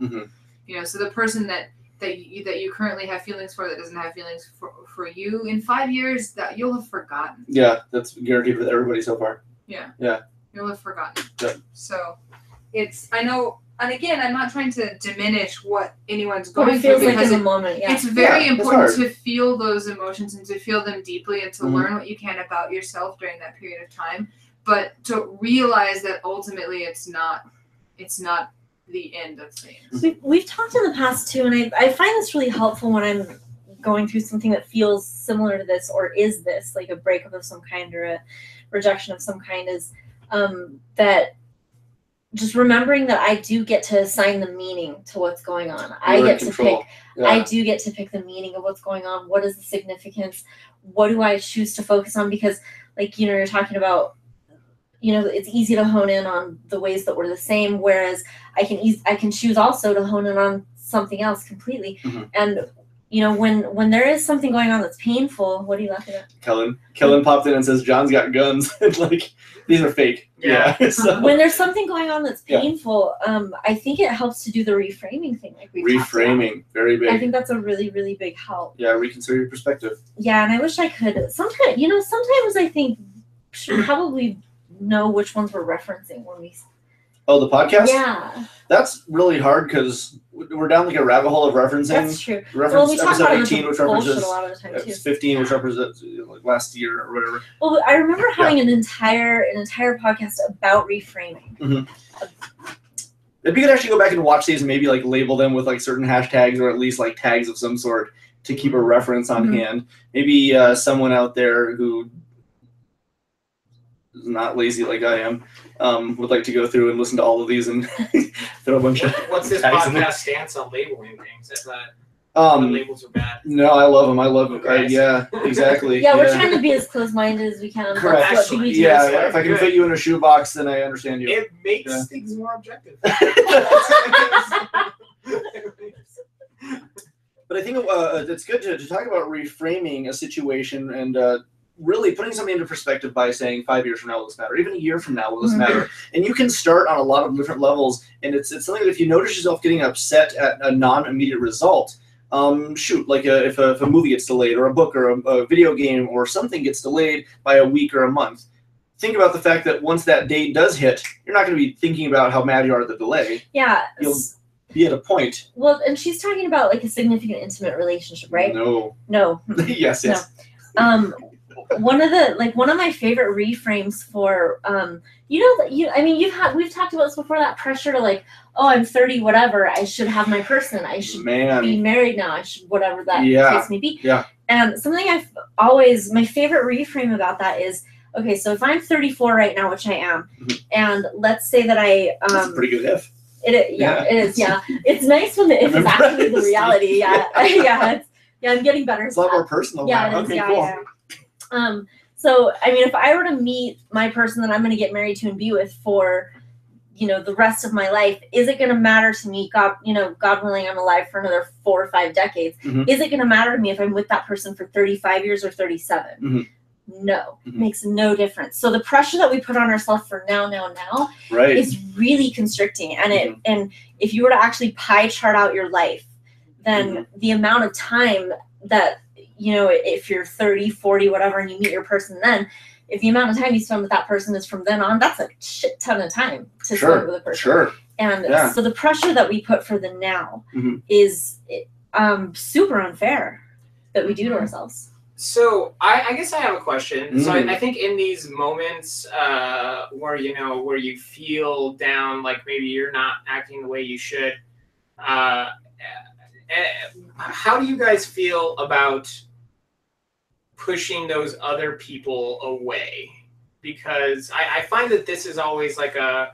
So the person that you currently have feelings for that doesn't have feelings for you in 5 years, that you'll have forgotten. Yeah, that's guaranteed with everybody so far. Yeah. Yeah. You'll have forgotten. Yeah. So I know, and again, I'm not trying to diminish what anyone's What going it feels through like because in the moment. Yeah. it's very important hard. to feel those emotions and to feel them deeply and to learn what you can about yourself during that period of time, but to realize that ultimately it's not the end of things. We've talked in the past too, and I find this really helpful when I'm going through something that feels similar to this, or is this like a breakup of some kind or a rejection of some kind, is that just remembering that I do get to assign the meaning to what's going on. I get to pick. Yeah. I do get to pick the meaning of what's going on. What is the significance? What do I choose to focus on? Because, like, you're talking about, it's easy to hone in on the ways that we're the same, whereas I can choose also to hone in on something else completely. And when there is something going on that's painful, what are you laughing at? Kellen popped in and says, John's got guns. Like, these are fake. Yeah. So. When there's something going on that's painful, I think it helps to do the reframing thing. Like we reframing, very big. I think that's a really, really big help. Yeah, reconsider your perspective. Yeah, and I wish I could. Sometimes I think should probably know which ones we're referencing when we. Oh, the podcast? Yeah. That's really hard because we're down like a rabbit hole of referencing. That's true. Reference we talk episode about 18, which references a lot of the time too. 15, which represents like last year or whatever. Well, I remember having an entire podcast about reframing. If you could actually go back and watch these and maybe like label them with like certain hashtags or at least like tags of some sort to keep a reference on hand. Maybe someone out there who is not lazy like I am would like to go through and listen to all of these and throw a bunch of What's this tags in there. podcast stance on labeling things? Is that the labels are bad? No, I love them. I love them. Okay. Yeah, exactly. Yeah, we're trying to be as close-minded as we can. Correct. That's what we do. Yeah, if I can Good. fit you in a shoebox, then I understand you. It makes things more objective. But I think it's good to talk about reframing a situation and really putting something into perspective by saying 5 years from now will this matter, even a year from now will this matter. And you can start on a lot of different levels, and it's something that if you notice yourself getting upset at a non-immediate result, like if a movie gets delayed or a book or a video game or something gets delayed by a week or a month, think about the fact that once that date does hit, you're not going to be thinking about how mad you are at the delay. Yeah. You'll be at a point. Well, and she's talking about like a significant intimate relationship, right? No. Yes. No. One of my favorite reframes for we've talked about this before, that pressure to like, oh, I'm 30, whatever, I should have my person, I should be married now, I should whatever that case may be. Yeah. And something my favorite reframe about that is, okay, so if I'm 34 right now, which I am, and let's say that That's a pretty good if. It is. Yeah. It's nice when the if is actually the reality. Yeah. I'm getting better. It's a lot more personal. Yeah, now. it is. Okay, Yeah. So I mean, if I were to meet my person that I'm going to get married to and be with for, the rest of my life, is it going to matter to me? God willing, I'm alive for another 4 or 5 decades. Is it going to matter to me if I'm with that person for 35 years or 37? No, makes no difference. So the pressure that we put on ourselves for now right. is really constricting. And and if you were to actually pie chart out your life, then the amount of time that, if you're 30, 40, whatever, and you meet your person then, if the amount of time you spend with that person is from then on, that's a shit ton of time to spend with a person. Sure. And so the pressure that we put for the now is super unfair that we do to ourselves. So I guess I have a question. So Mm. I think in these moments where where you feel down, like maybe you're not acting the way you should, uh, how do you guys feel about pushing those other people away? Because I find that this is always like a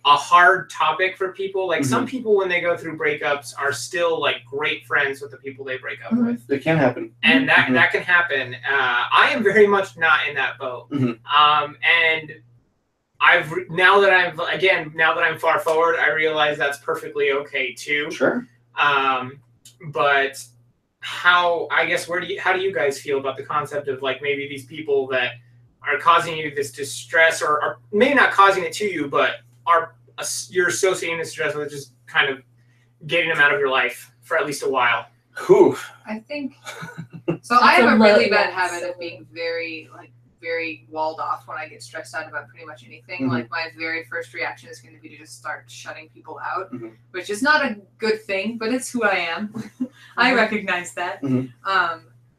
hard topic for people. Like some people, when they go through breakups, are still like great friends with the people they break up with. It can happen. And that can happen. I am very much not in that boat. And now that I'm far forward, I realize that's perfectly okay too. Sure. But how do you guys feel about the concept of like maybe these people that are causing you this distress, or maybe not causing it to you, but you're associating this stress with just kind of getting them out of your life for at least a while? Whew. I think so. I have a really bad habit of being very walled off when I get stressed out about pretty much anything. Like my very first reaction is going to be to just start shutting people out, which is not a good thing, but it's who I am. I recognize that.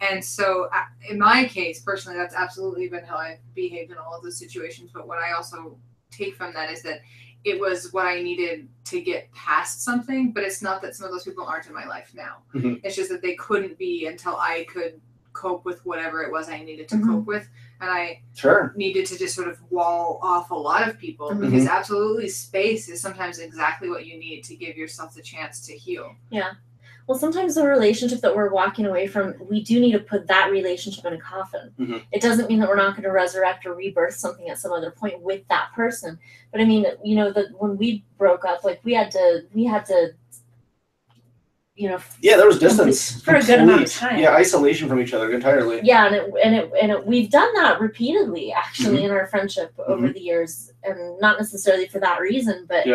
And so in my case, personally, that's absolutely been how I've behaved in all of those situations. But what I also take from that is that it was what I needed to get past something, but it's not that some of those people aren't in my life now. It's just that they couldn't be until I could cope with whatever it was I needed to cope with. And I needed to just sort of wall off a lot of people because absolutely space is sometimes exactly what you need to give yourself the chance to heal. Yeah. Well, sometimes the relationship that we're walking away from, we do need to put that relationship in a coffin. It doesn't mean that we're not going to resurrect or rebirth something at some other point with that person. But I mean, you know, that when we broke up, like we had to, you know. Yeah, there was distance for a good amount of time. Yeah, isolation from each other entirely. Yeah, and we've done that repeatedly actually in our friendship over the years, and not necessarily for that reason, but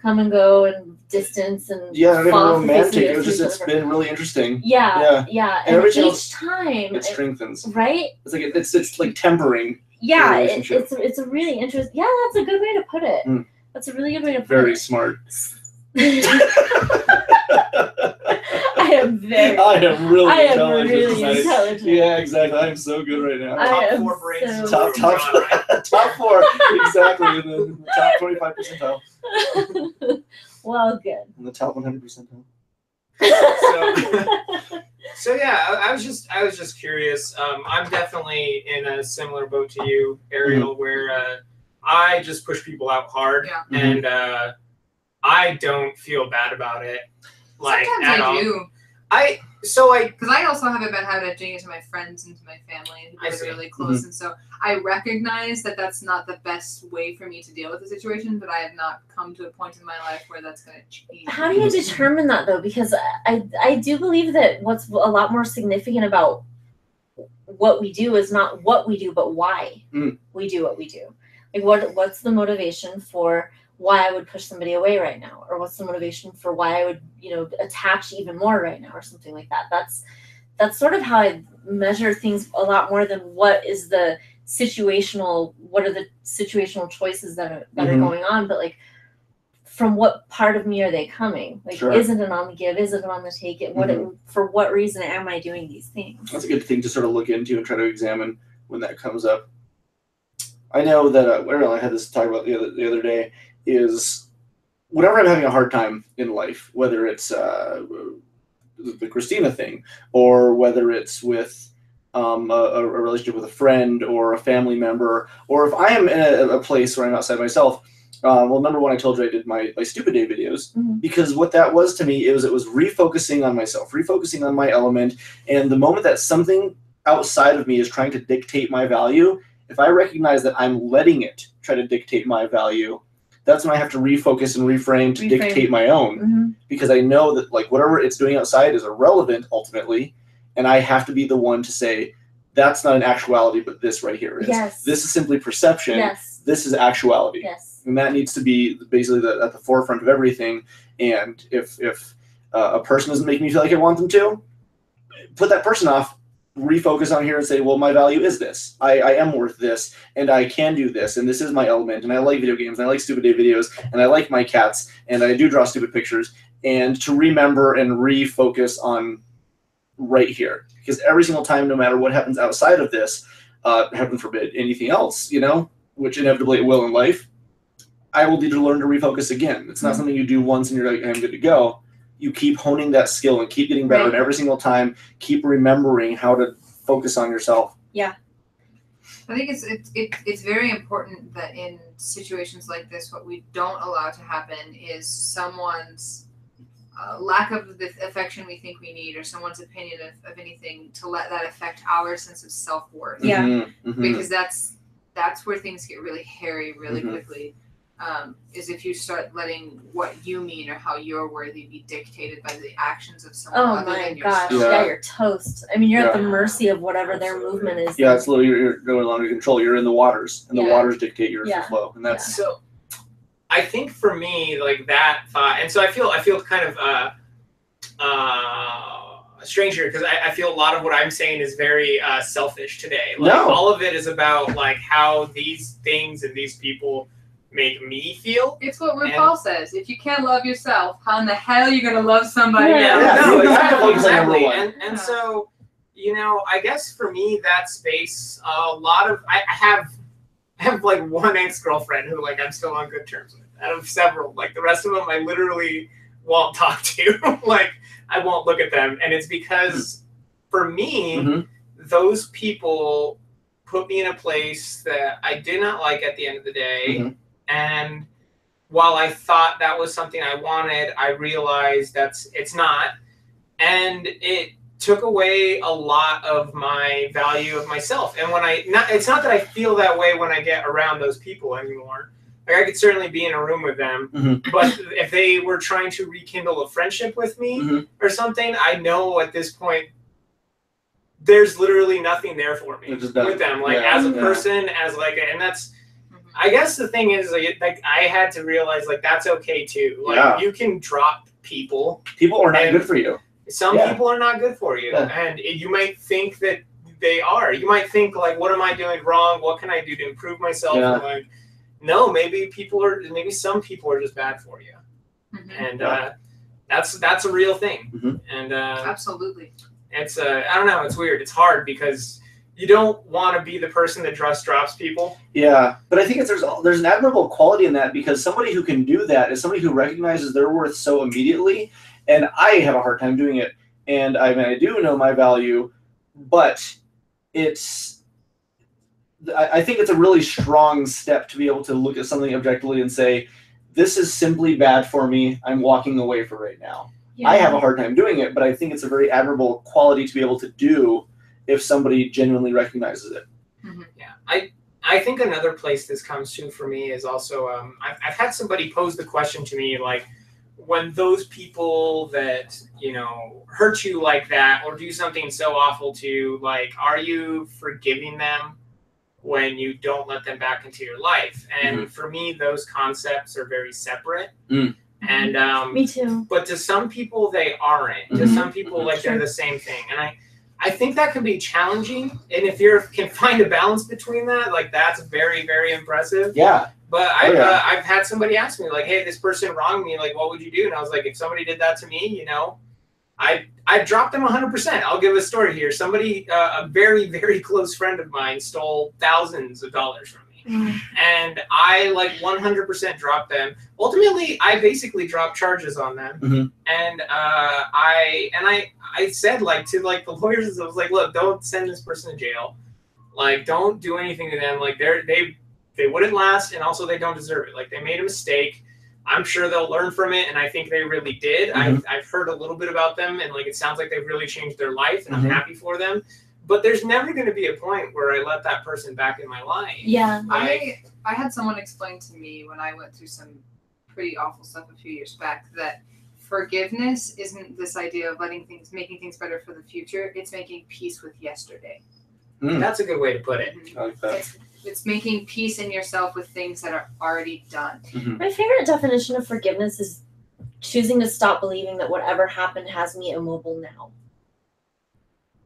come and go and distance and not even romantic. It was just it's been really interesting. Yeah. And each time it strengthens. Right? It's like it's like tempering. Yeah, it's a really interesting. Yeah, that's a good way to put it. That's a really good way to put it. Very smart. I am really intelligent. Yeah, exactly. I am so good right now. Top 4 brains. Top 4. Exactly. In the top 25 percentile. Well, good. In the top 100 percentile. So yeah, I was just curious. I'm definitely in a similar boat to you, Ariel, where I just push people out hard, and I don't feel bad about it. Like sometimes I do. Because I also have a bad habit of doing it to my friends and to my family and people that are really close, and so I recognize that that's not the best way for me to deal with the situation, but I have not come to a point in my life where that's going to change. How do you determine that though? Because I do believe that what's a lot more significant about what we do is not what we do, but why we do what we do. Like what's the motivation for why I would push somebody away right now, or what's the motivation for why I would, attach even more right now, or something like that. That's sort of how I measure things a lot more than what are the situational choices that are going on, but like from what part of me are they coming? Like, is it an on the give? Is it an on the take? It for what reason am I doing these things? That's a good thing to sort of look into and try to examine when that comes up. I know that I had this talk about the other day. Is whenever I'm having a hard time in life, whether it's the Christina thing, or whether it's with a relationship with a friend or a family member, or if I am in a place where I'm outside myself. Well, number one, I told you I did my Stupid Day videos, because what that was to me, it was refocusing on myself, refocusing on my element, and the moment that something outside of me is trying to dictate my value, if I recognize that I'm letting it try to dictate my value, that's when I have to refocus and reframe to dictate my own, because I know that like whatever it's doing outside is irrelevant ultimately, and I have to be the one to say that's not an actuality, but this right here is. Yes. This is simply perception. Yes. This is actuality. Yes. And that needs to be basically at the forefront of everything. And if a person doesn't make me feel like I want them to, put that person off. Refocus on here and say, well, my value is this. I am worth this, and I can do this, and this is my element, and I like video games, and I like Stupid Day videos, and I like my cats, and I do draw stupid pictures, and to remember and refocus on right here, because every single time, no matter what happens outside of this, heaven forbid anything else, which inevitably it will in life, I will need to learn to refocus again. It's not something you do once and you're like, I'm good to go. You keep honing that skill and keep getting better, and every single time keep remembering how to focus on yourself. Yeah. I think it's very important that in situations like this, what we don't allow to happen is someone's lack of the affection we think we need, or someone's opinion of anything, to let that affect our sense of self-worth. Yeah. Mm-hmm. Because that's where things get really hairy really quickly. Is if you start letting what you mean or how you're worthy be dictated by the actions of someone other than yourself. Yeah, you're toast. I mean, you're at the mercy of whatever their movement is. Yeah, it's literally you're no longer in control. You're in the waters, and the waters dictate your flow, and that's so. I think for me, like that thought, and so I feel kind of strange here, because I feel a lot of what I'm saying is very selfish today. Like all of it is about like how these things and these people make me feel. It's what RuPaul says. If you can't love yourself, how in the hell are you gonna love somebody else? No, exactly. And so, I guess for me, that space, a lot of I have like one ex-girlfriend who like I'm still on good terms with, out of several. Like the rest of them I literally won't talk to. Like I won't look at them, and it's because for me, those people put me in a place that I did not like at the end of the day. And while I thought that was something I wanted, I realized it's not. And it took away a lot of my value of myself. And it's not that I feel that way when I get around those people anymore. Like I could certainly be in a room with them, but if they were trying to rekindle a friendship with me or something, I know at this point, there's literally nothing there for me with them. Like as a person, as like, and that's, I guess the thing is like I had to realize like that's okay too. Like you can drop people. People are not good for you. Some people are not good for you, and you might think that they are. You might think like, what am I doing wrong? What can I do to improve myself? And like, no, maybe some people are just bad for you, and that's a real thing. And absolutely, it's I don't know. It's weird. It's hard because you don't want to be the person that just drops people. Yeah, but I think there's an admirable quality in that, because somebody who can do that is somebody who recognizes their worth so immediately. And I have a hard time doing it. And I do know my value, but I think it's a really strong step to be able to look at something objectively and say, this is simply bad for me. I'm walking away for right now. I have a hard time doing it, but I think it's a very admirable quality to be able to do if somebody genuinely recognizes it. Yeah, I think another place this comes to for me is also I've had somebody pose the question to me, like, when those people that hurt you like that or do something so awful to you, like, are you forgiving them when you don't let them back into your life? And for me, those concepts are very separate. And me too. But to some people they aren't. To some people, like, they're the same thing. And I think that can be challenging, and if you can find a balance between that, like, that's very, very impressive. Yeah. But I've had somebody ask me, like, hey, this person wronged me, like, what would you do? And I was like, if somebody did that to me, I'd drop them 100%. I'll give a story here. Somebody, a very, very close friend of mine, stole thousands of dollars from me. And I, like, 100% dropped them. Ultimately, I basically dropped charges on them. And I said, like, to, like, the lawyers, I was like, look, don't send this person to jail. Like, don't do anything to them. Like, they wouldn't last, and also they don't deserve it. Like, they made a mistake. I'm sure they'll learn from it, and I think they really did. I've heard a little bit about them, and, like, it sounds like they've really changed their life, and I'm happy for them. But there's never going to be a point where I let that person back in my life. Yeah. I had someone explain to me when I went through some pretty awful stuff a few years back that forgiveness isn't this idea of making things better for the future. It's making peace with yesterday. That's a good way to put it. I like that. It's making peace in yourself with things that are already done. My favorite definition of forgiveness is choosing to stop believing that whatever happened has me immobile now.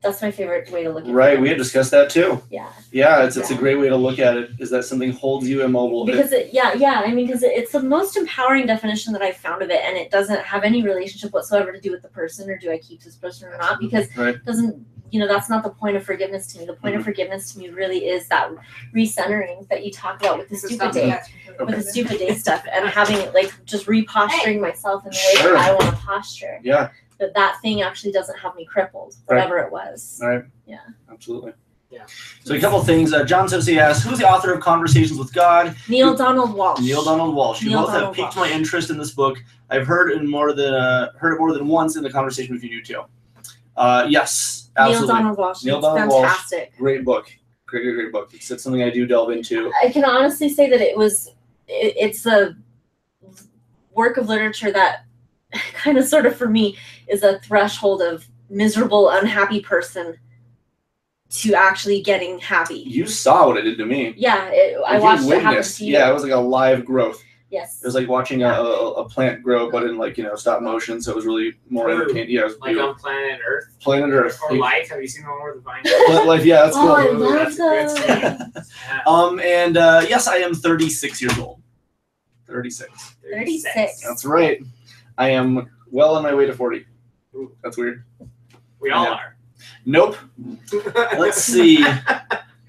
That's my favorite way to look at it. Right, we had discussed that too. Yeah. Yeah, it's a great way to look at it. Is that something holds you immobile? Because it's the most empowering definition that I've found of it, and it doesn't have any relationship whatsoever to do with the person or do I keep this person or not, because it doesn't. That's not the point of forgiveness to me. The point of forgiveness to me really is that recentering that you talk about with the stupid day, with the stupid day stuff, and having just reposturing myself in the way that I want to posture. Yeah. That thing actually doesn't have me crippled, whatever it was. Right. Yeah. Absolutely. Yeah. So a couple of things. John Simpson asks, who's the author of Conversations with God? Neil Donald Walsh. Neil Donald Walsh. You both have piqued my interest in this book. I've heard it more than once in the conversation with you too. Yes, absolutely. Neil Donald Walsh. Neil It's Donald fantastic. Walsh. Great book. Great book. It's something I do delve into. I can honestly say that it's a work of literature that kind of sort of for me is a threshold of miserable, unhappy person to actually getting happy. You saw what it did to me. Yeah, I watched it happen to you. Yeah, it was like a live growth. Yes. It was like watching a plant grow, but in stop motion, so it was really more entertaining. Yeah, it was like on Planet Earth. Planet Earth. Or Life. Have you seen the one where the vine? Planet Life. Yeah, that's cool. I love those. Yes, I am 36 years old. 36. 36. That's right. I am well on my way to 40. Ooh, that's weird. We all are. Nope. Let's see.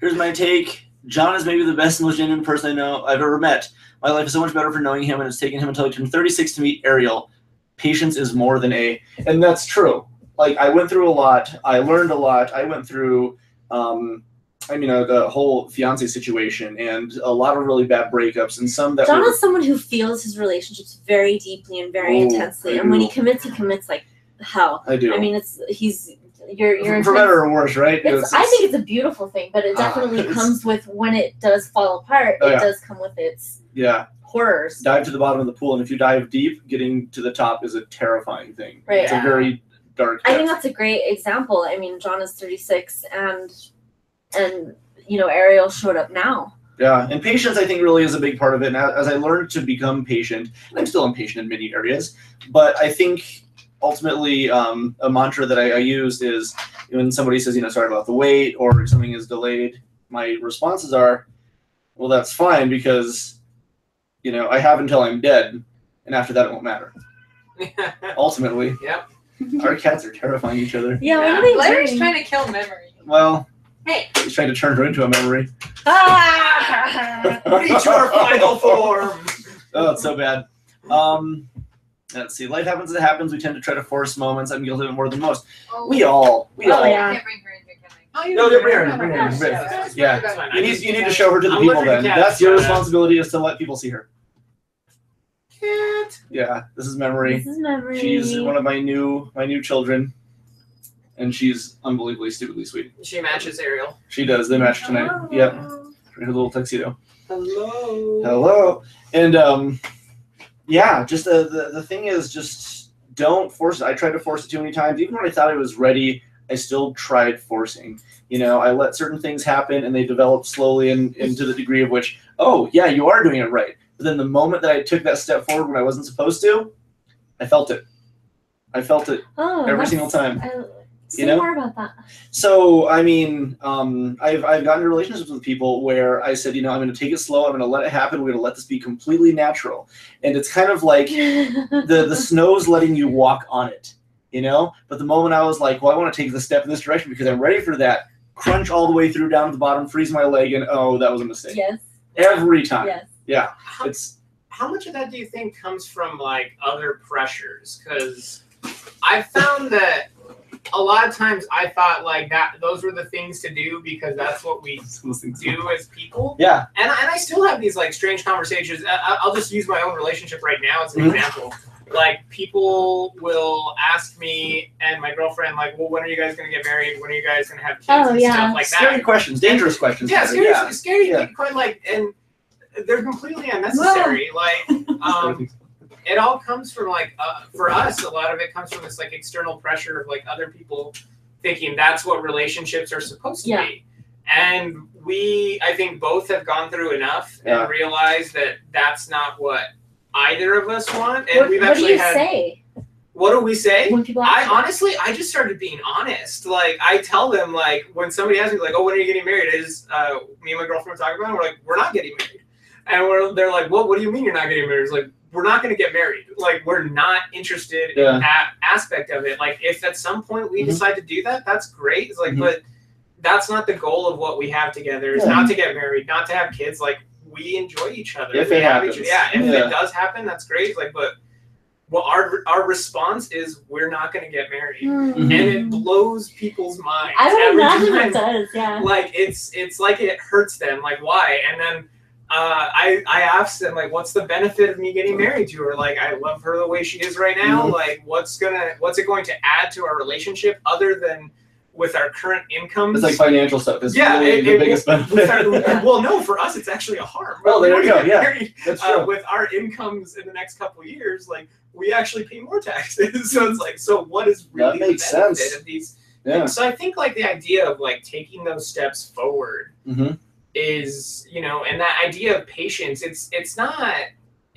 Here's my take. John is maybe the best and most genuine person I know I've ever met. My life is so much better for knowing him, and it's taken him until I turned 36 to meet Ariel. Patience is more than A. And that's true. I went through a lot. I learned a lot. I went through, the whole fiance situation and a lot of really bad breakups and some that John is someone who feels his relationships very deeply and very intensely. And when he commits like hell. I do. I mean, you're for better or worse, right? I think it's a beautiful thing, but it definitely comes with when it does fall apart. It does come with its horrors. Dive to the bottom of the pool, and if you dive deep, getting to the top is a terrifying thing. Right. It's a very dark. I think that's a great example. I mean, John is 36, and Ariel showed up now. Yeah, and patience, I think, really is a big part of it. And as I learned to become patient, I'm still impatient in many areas, but I think ultimately a mantra that I used is when somebody says, sorry about the wait or something is delayed, my responses are, well, that's fine because, I have until I'm dead, and after that it won't matter. Ultimately. Yep. Our cats are terrifying each other. Yeah, what are they Larry's doing? trying to kill memory. Well, hey, he's trying to turn her into a memory. Reach your final form. Oh, it's so bad. Let's see. Life happens as it happens. We tend to try to force moments. I'm guilty of it more than most. Oh. We all. Yeah. Can't bring her in, can I? No, bring her in. Yeah. You need to show her to the people then. That's your responsibility, is to let people see her. Cat. Yeah, this is Memory. This is Memory. She's one of my new children, and she's unbelievably stupidly sweet. She matches Ariel. She does. They match tonight. Oh. Yep. Her little tuxedo. Hello. And yeah, just the thing is, just don't force it. I tried to force it too many times. Even when I thought I was ready, I still tried forcing. I let certain things happen, and they developed slowly into the degree of which, oh yeah, you are doing it right. But then the moment that I took that step forward when I wasn't supposed to, I felt it. Every single time. Say more about that. So, I mean, I've gotten into relationships with people where I said, I'm going to take it slow. I'm going to let it happen. We're going to let this be completely natural. And it's kind of like the snow's letting you walk on it, But the moment I was like, well, I want to take the step in this direction because I'm ready for that, crunch all the way through down to the bottom, freeze my leg, and oh, that was a mistake. Yes. Every time. Yes. Yeah. How much of that do you think comes from other pressures? Because I found that a lot of times I thought those were the things to do because that's what we do as people. Yeah. And I still have these strange conversations. I'll just use my own relationship right now as an example. People will ask me and my girlfriend, well, when are you guys going to get married? When are you guys going to have kids? And stuff like that. Scary questions, dangerous questions. Yeah, scary. And they're completely unnecessary. It all comes from for us, a lot of it comes from this external pressure of other people thinking that's what relationships are supposed to be. And I think both have gone through enough and realized that that's not what either of us want. And What do you say? What do we say? When people I ask honestly, I just started being honest. Like, I tell them, like, when somebody asks me, like, oh, when are you getting married? I just, me and my girlfriend were talking about it. We're like, we're not getting married. And they're like, well, what do you mean you're not getting married? It's like, we're not going to get married. Like, we're not interested in that aspect of it. Like, if at some point we decide to do that, that's great. It's like, but that's not the goal of what we have together. It's not to get married, not to have kids. Like, we enjoy each other. If it happens. If it does happen, that's great. Like, but well, our response is we're not going to get married, and it blows people's minds. I would imagine time. it does, yeah. Like it's like it hurts them. Like, why? And then I asked them, like, what's the benefit of me getting married to her? Like, I love her the way she is right now. Like, what's it going to add to our relationship other than with our current incomes? It's like financial stuff. It's really the biggest benefit. Well, no, for us, it's actually a harm. Well, there you go. Yeah, married, that's true. With our incomes in the next couple of years, like, we actually pay more taxes. So it's like, so what is really the benefit of these? Yeah. So I think, like, the idea of, like, taking those steps forward is, you know, and that idea of patience, it's not,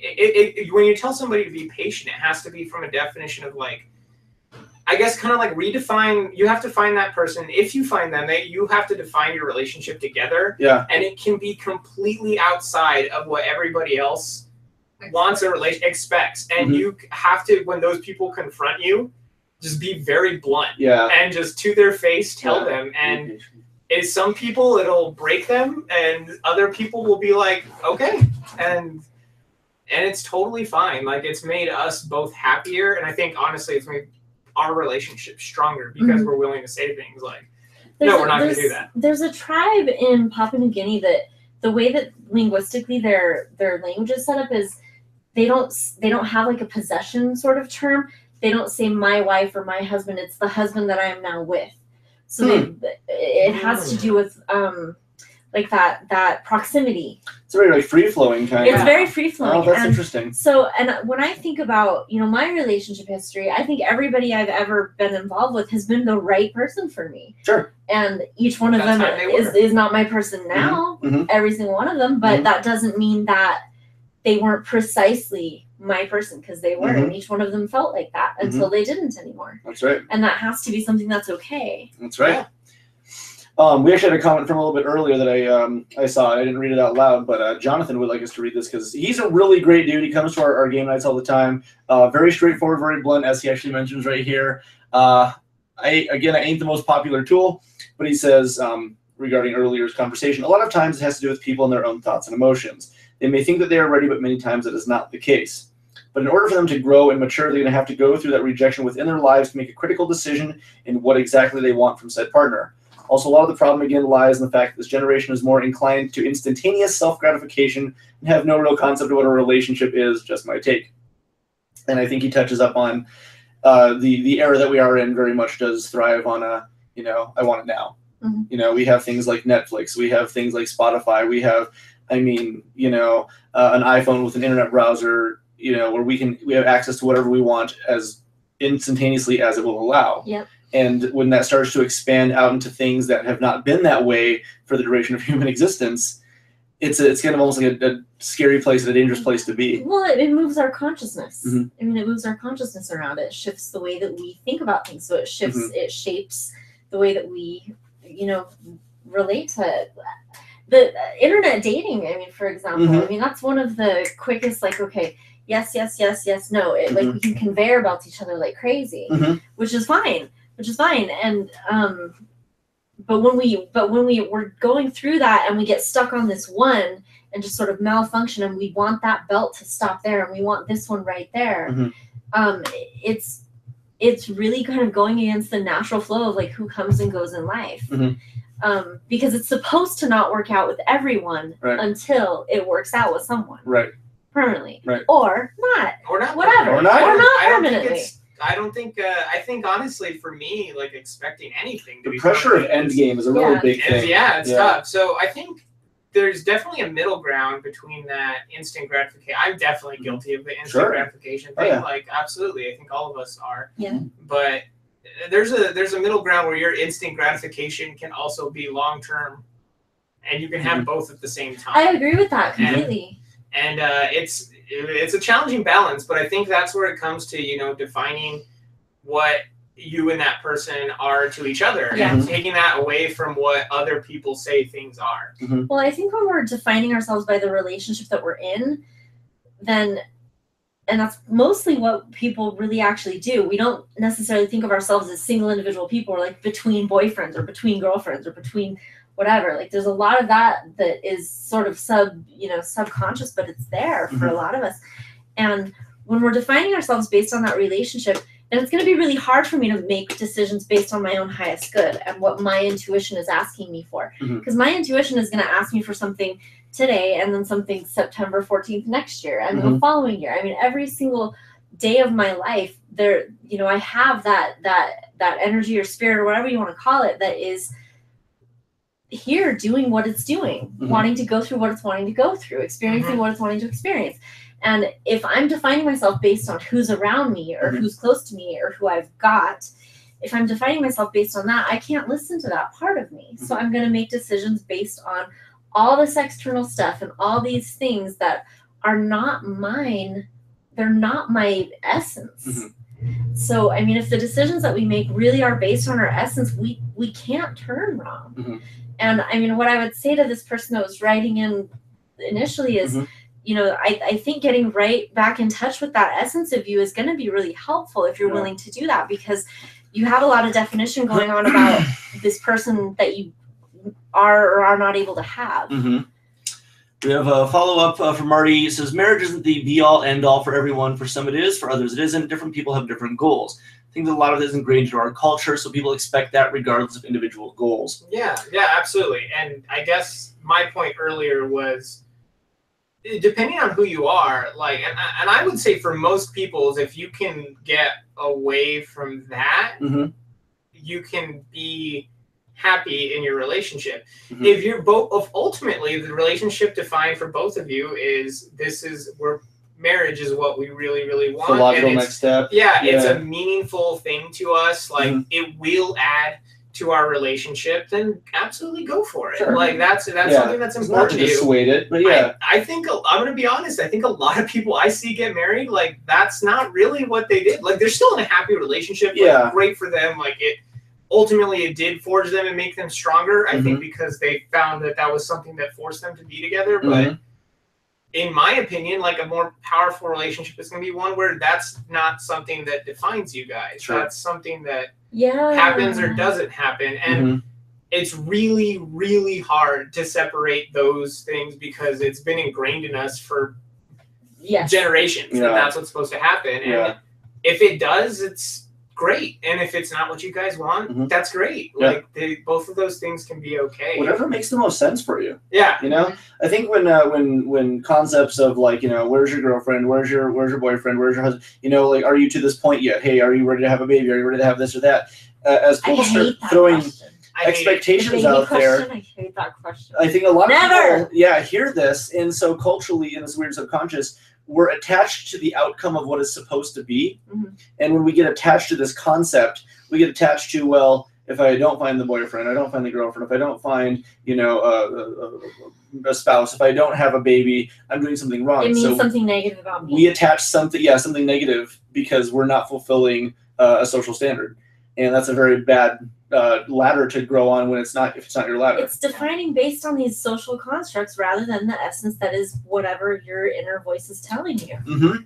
when you tell somebody to be patient, it has to be from a definition of, like, I guess kind of like redefine, you have to find that person. If you find them, you have to define your relationship together. Yeah. And it can be completely outside of what everybody else wants a relation expects. And you have to, when those people confront you, just be very blunt. Yeah. And just to their face tell them. And some people it'll break them, and other people will be like, okay. And it's totally fine. Like, it's made us both happier, and I think honestly it's made our relationship stronger because we're willing to say things like, we're not going to do that. There's a tribe in Papua New Guinea that the way that linguistically their language is set up is they don't have like a possession sort of term. They don't say my wife or my husband. It's the husband that I am now with. So it has to do with like that proximity. It's very like free flowing kind of. It's very free flowing. Oh, that's interesting. So, and when I think about, you know, my relationship history, I think everybody I've ever been involved with has been the right person for me. Sure. And each one of them is not my person now, every single one of them, but that doesn't mean that they weren't precisely my person, because they were, and each one of them felt like that until they didn't anymore. That's right. And that has to be something that's okay. That's right. We actually had a comment from a little bit earlier that I saw. I didn't read it out loud, but Jonathan would like us to read this because he's a really great dude. He comes to our game nights all the time. Very straightforward, very blunt, as he actually mentions right here. I ain't the most popular tool, but he says regarding earlier's conversation, a lot of times it has to do with people and their own thoughts and emotions. They may think that they are ready, but many times that is not the case. But in order for them to grow and mature, they're going to have to go through that rejection within their lives to make a critical decision in what exactly they want from said partner. Also, a lot of the problem, again, lies in the fact that this generation is more inclined to instantaneous self-gratification and have no real concept of what a relationship is, just my take. And I think he touches up on the era that we are in very much does thrive on I want it now. You know, we have things like Netflix. We have things like Spotify. We have, an iPhone with an internet browser, where we have access to whatever we want as instantaneously as it will allow. Yep. And when that starts to expand out into things that have not been that way for the duration of human existence, it's kind of almost like a scary place, a dangerous place to be. Well, it moves our consciousness. I mean, it moves our consciousness around. It shifts the way that we think about things. So it shapes the way that we, relate to it. The internet dating, I mean, for example, I mean, that's one of the quickest, like, okay, yes, yes, yes, yes, no. Like, we can conveyor belt each other like crazy, which is fine. And but when we were going through that and we get stuck on this one and just sort of malfunction, and we want that belt to stop there and we want this one right there, it's really kind of going against the natural flow of like who comes and goes in life. Because it's supposed to not work out with everyone until it works out with someone permanently, or not, whatever, or not permanently. I think honestly for me, like, expecting anything to the pressure of Endgame is a really big thing. It's tough. So I think there's definitely a middle ground between that instant gratification. I'm definitely guilty of the instant gratification thing. Like, absolutely. I think all of us are. Yeah. But there's a middle ground where your instant gratification can also be long term, and you can have both at the same time. I agree with that completely. And it's a challenging balance, but I think that's where it comes to, you know, defining what you and that person are to each other, and taking that away from what other people say things are. Well, I think when we're defining ourselves by the relationship that we're in, then, and that's mostly what people really actually do. We don't necessarily think of ourselves as single individual people, or like between boyfriends or between girlfriends or between whatever. Like there's a lot of that is sort of subconscious, but it's there for a lot of us. And when we're defining ourselves based on that relationship, then it's going to be really hard for me to make decisions based on my own highest good and what my intuition is asking me for. Because my intuition is going to ask me for something today, and then something September 14th next year, and the following year. I mean, every single day of my life, there, you know, I have that energy or spirit or whatever you want to call it that is here doing what it's doing, wanting to go through what it's wanting to go through, experiencing what it's wanting to experience. And if I'm defining myself based on who's around me or who's close to me or who I've got, if I'm defining myself based on that, I can't listen to that part of me. So I'm going to make decisions based on all this external stuff and all these things that are not mine. They're not my essence. So, I mean, if the decisions that we make really are based on our essence, we can't turn wrong. And I mean, what I would say to this person that was writing in initially is, you know, I think getting right back in touch with that essence of you is going to be really helpful if you're willing to do that, because you have a lot of definition going on about this person that you are or are not able to have. We have a follow-up from Marty. It says, marriage isn't the be-all, end-all for everyone. For some it is, for others it isn't. Different people have different goals. I think that a lot of it is ingrained into our culture, so people expect that regardless of individual goals. Yeah, absolutely. And I guess my point earlier was, depending on who you are, like, and I would say for most people, if you can get away from that, you can be happy in your relationship. If you're both, ultimately the relationship defined for both of you is, this is where marriage is what we really, really want. The logical next step. Yeah, it's a meaningful thing to us. Like it will add to our relationship, then absolutely go for it. Sure. Like that's something that's important to you. Dissuade it, but yeah. I think, I'm gonna be honest, I think a lot of people I see get married, like that's not really what they did. Like they're still in a happy relationship. Like, great for them. Like ultimately it did forge them and make them stronger. I think because they found that was something that forced them to be together. But in my opinion, like a more powerful relationship is going to be one where that's not something that defines you guys. That's something that happens or doesn't happen. And it's really, really hard to separate those things because it's been ingrained in us for generations that that's what's supposed to happen. And if it does, it's great. And if it's not what you guys want, that's great. Like both of those things can be okay. Whatever makes the most sense for you. Yeah. You know, I think when concepts of like, you know, where's your girlfriend, where's your boyfriend, where's your husband, you know, like, are you to this point yet? Hey, are you ready to have a baby? Are you ready to have this or that? As people start throwing expectations out there, I hate that question. I think a lot of people, hear this, and so culturally in this weird subconscious, we're attached to the outcome of what is supposed to be. And when we get attached to this concept, we get attached to, well, if I don't find the boyfriend, I don't find the girlfriend, if I don't find, you know, a spouse, if I don't have a baby, I'm doing something wrong. It means something negative about me. We attach something negative because we're not fulfilling a social standard. And that's a very bad ladder to grow on when if it's not your ladder. It's defining based on these social constructs rather than the essence that is whatever your inner voice is telling you.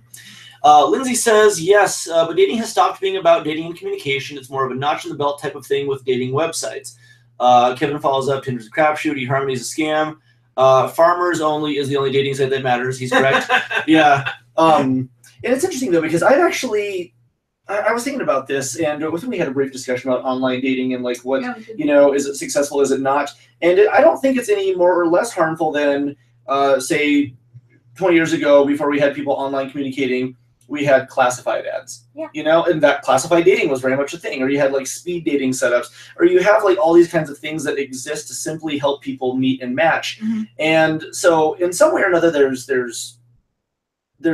Lindsay says, yes, but dating has stopped being about dating and communication. It's more of a notch in the belt type of thing with dating websites. Kevin follows up, Tinder's a crapshoot, eHarmony's a scam. Farmers Only is the only dating site that matters. He's correct. And it's interesting, though, because I was thinking about this, and we had a brief discussion about online dating and like what, you know, is it successful, is it not? And I don't think it's any more or less harmful than, say, 20 years ago, before we had people online communicating, we had classified ads, you know, and that classified dating was very much a thing. Or you had like speed dating setups, or you have like all these kinds of things that exist to simply help people meet and match. And so in some way or another, there's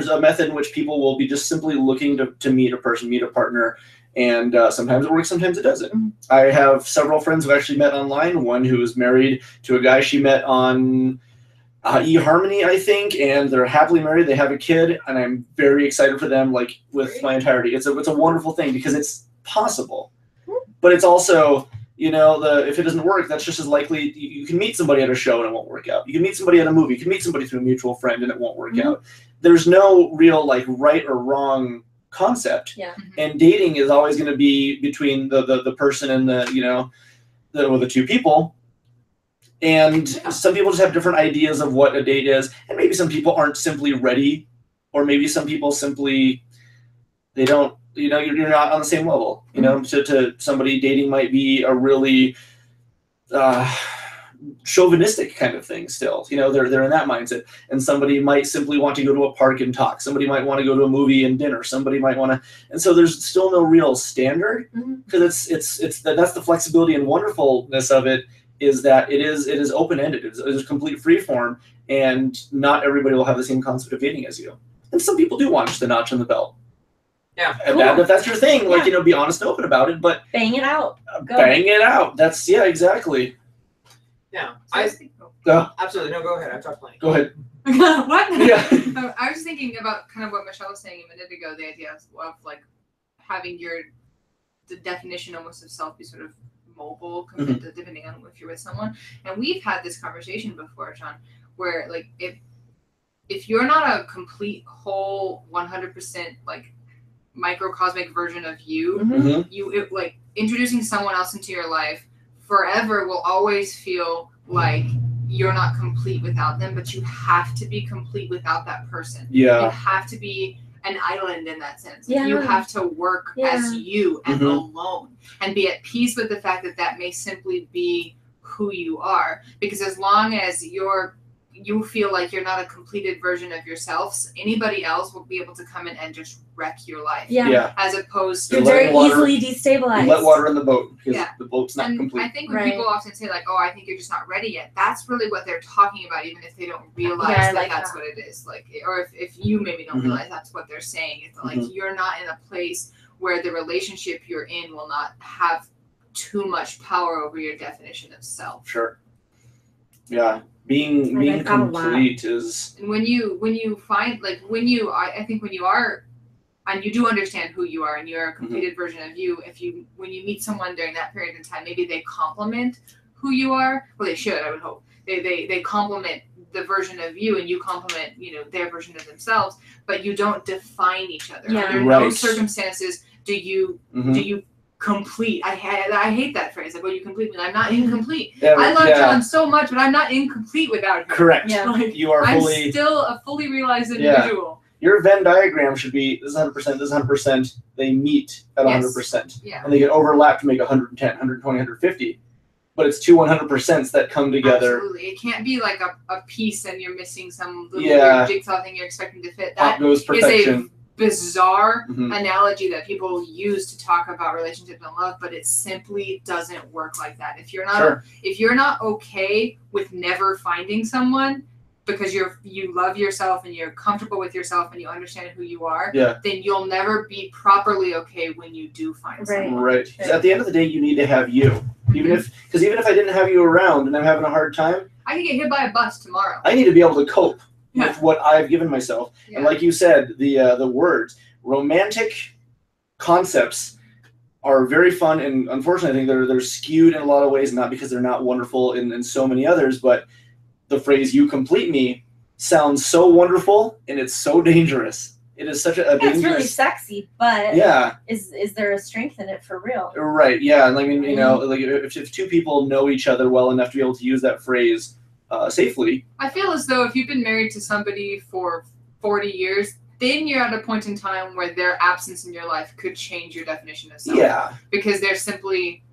a method in which people will be just simply looking to meet a person, meet a partner, and sometimes it works, sometimes it doesn't. I have several friends who actually met online, one who was married to a guy she met on eHarmony, I think, and they're happily married. They have a kid, and I'm very excited for them, like with my entirety. It's a wonderful thing because it's possible, but it's also, you know, if it doesn't work, that's just as likely. You can meet somebody at a show and it won't work out. You can meet somebody at a movie. You can meet somebody through a mutual friend and it won't work out. There's no real like right or wrong concept. Yeah. And dating is always going to be between the person and the two people. And some people just have different ideas of what a date is, and maybe some people aren't simply ready, or maybe some people simply they don't. You know, you're not on the same level. You know, to somebody, dating might be a really chauvinistic kind of thing. Still, you know, they're in that mindset, and somebody might simply want to go to a park and talk. Somebody might want to go to a movie and dinner. Somebody might want to, and so there's still no real standard because that's the flexibility and wonderfulness of it. Is that it is open-ended. It is complete freeform, and not everybody will have the same concept of dating as you. And some people do want just a notch on the belt. Yeah. And if that's your thing, like, you know, be honest and open about it, but bang it out. Bang it out. That's, yeah, exactly. Yeah. Absolutely. No, go ahead. I've talked plenty. Go ahead. What? Yeah. I was thinking about kind of what Michelle was saying a minute ago, the idea of like having the definition almost of self be sort of mobile compared to depending on if you're with someone. And we've had this conversation before, John, where like if you're not a complete whole 100% like microcosmic version of you, like introducing someone else into your life forever will always feel like you're not complete without them, but you have to be complete without that person. Yeah. You have to be an island in that sense. Yeah. You have to work as you and alone and be at peace with the fact that that may simply be who you are. Because as long as you feel like you're not a completed version of yourselves, anybody else will be able to come in and just wreck your life. Yeah. As opposed to you're very easily destabilized. You let water in the boat because the boat's not complete. I think when people often say like, "Oh, I think you're just not ready yet," that's really what they're talking about, even if they don't realize that's what it is. Like, or if you maybe don't realize that's what they're saying. It's like you're not in a place where the relationship you're in will not have too much power over your definition of self. Sure. Yeah. Being complete is, and when you find like I think when you are and you do understand who you are and you're a completed version of you, when you meet someone during that period of time, maybe they complement who you are. Well, they should, I would hope. They complement the version of you and you complement, you know, their version of themselves, but you don't define each other. Under no circumstances do you complete. I hate that phrase. Like, well, you complete me. I'm not incomplete. I love John so much, but I'm not incomplete without him. Correct. Yeah. Like, you are fully. I'm still a fully realized individual. Your Venn diagram should be this is 100%, this is 100%. They meet at 100%. Yeah. And they get overlapped to make 110, 120, 150. But it's two 100% that come together. Absolutely. It can't be like a piece and you're missing some little weird jigsaw thing you're expecting to fit. That goes perfection. Is a bizarre analogy that people use to talk about relationships and love, but it simply doesn't work like that. If you're not okay with never finding someone because you love yourself and you're comfortable with yourself and you understand who you are, then you'll never be properly okay when you do find someone. Right. Because at the end of the day, you need to have you. Even if I didn't have you around and I'm having a hard time, I can get hit by a bus tomorrow. I need to be able to cope with what I've given myself. Yeah. And like you said, the words, romantic concepts are very fun, and unfortunately I think they're skewed in a lot of ways, not because they're not wonderful in so many others, but the phrase "you complete me" sounds so wonderful and it's so dangerous. It is such a dangerous. It's really sexy, but is there a strength in it for real? Right. Yeah. And I mean, you know, like if two people know each other well enough to be able to use that phrase safely. I feel as though if you've been married to somebody for 40 years, then you're at a point in time where their absence in your life could change your definition of self. Yeah. Because they're simply,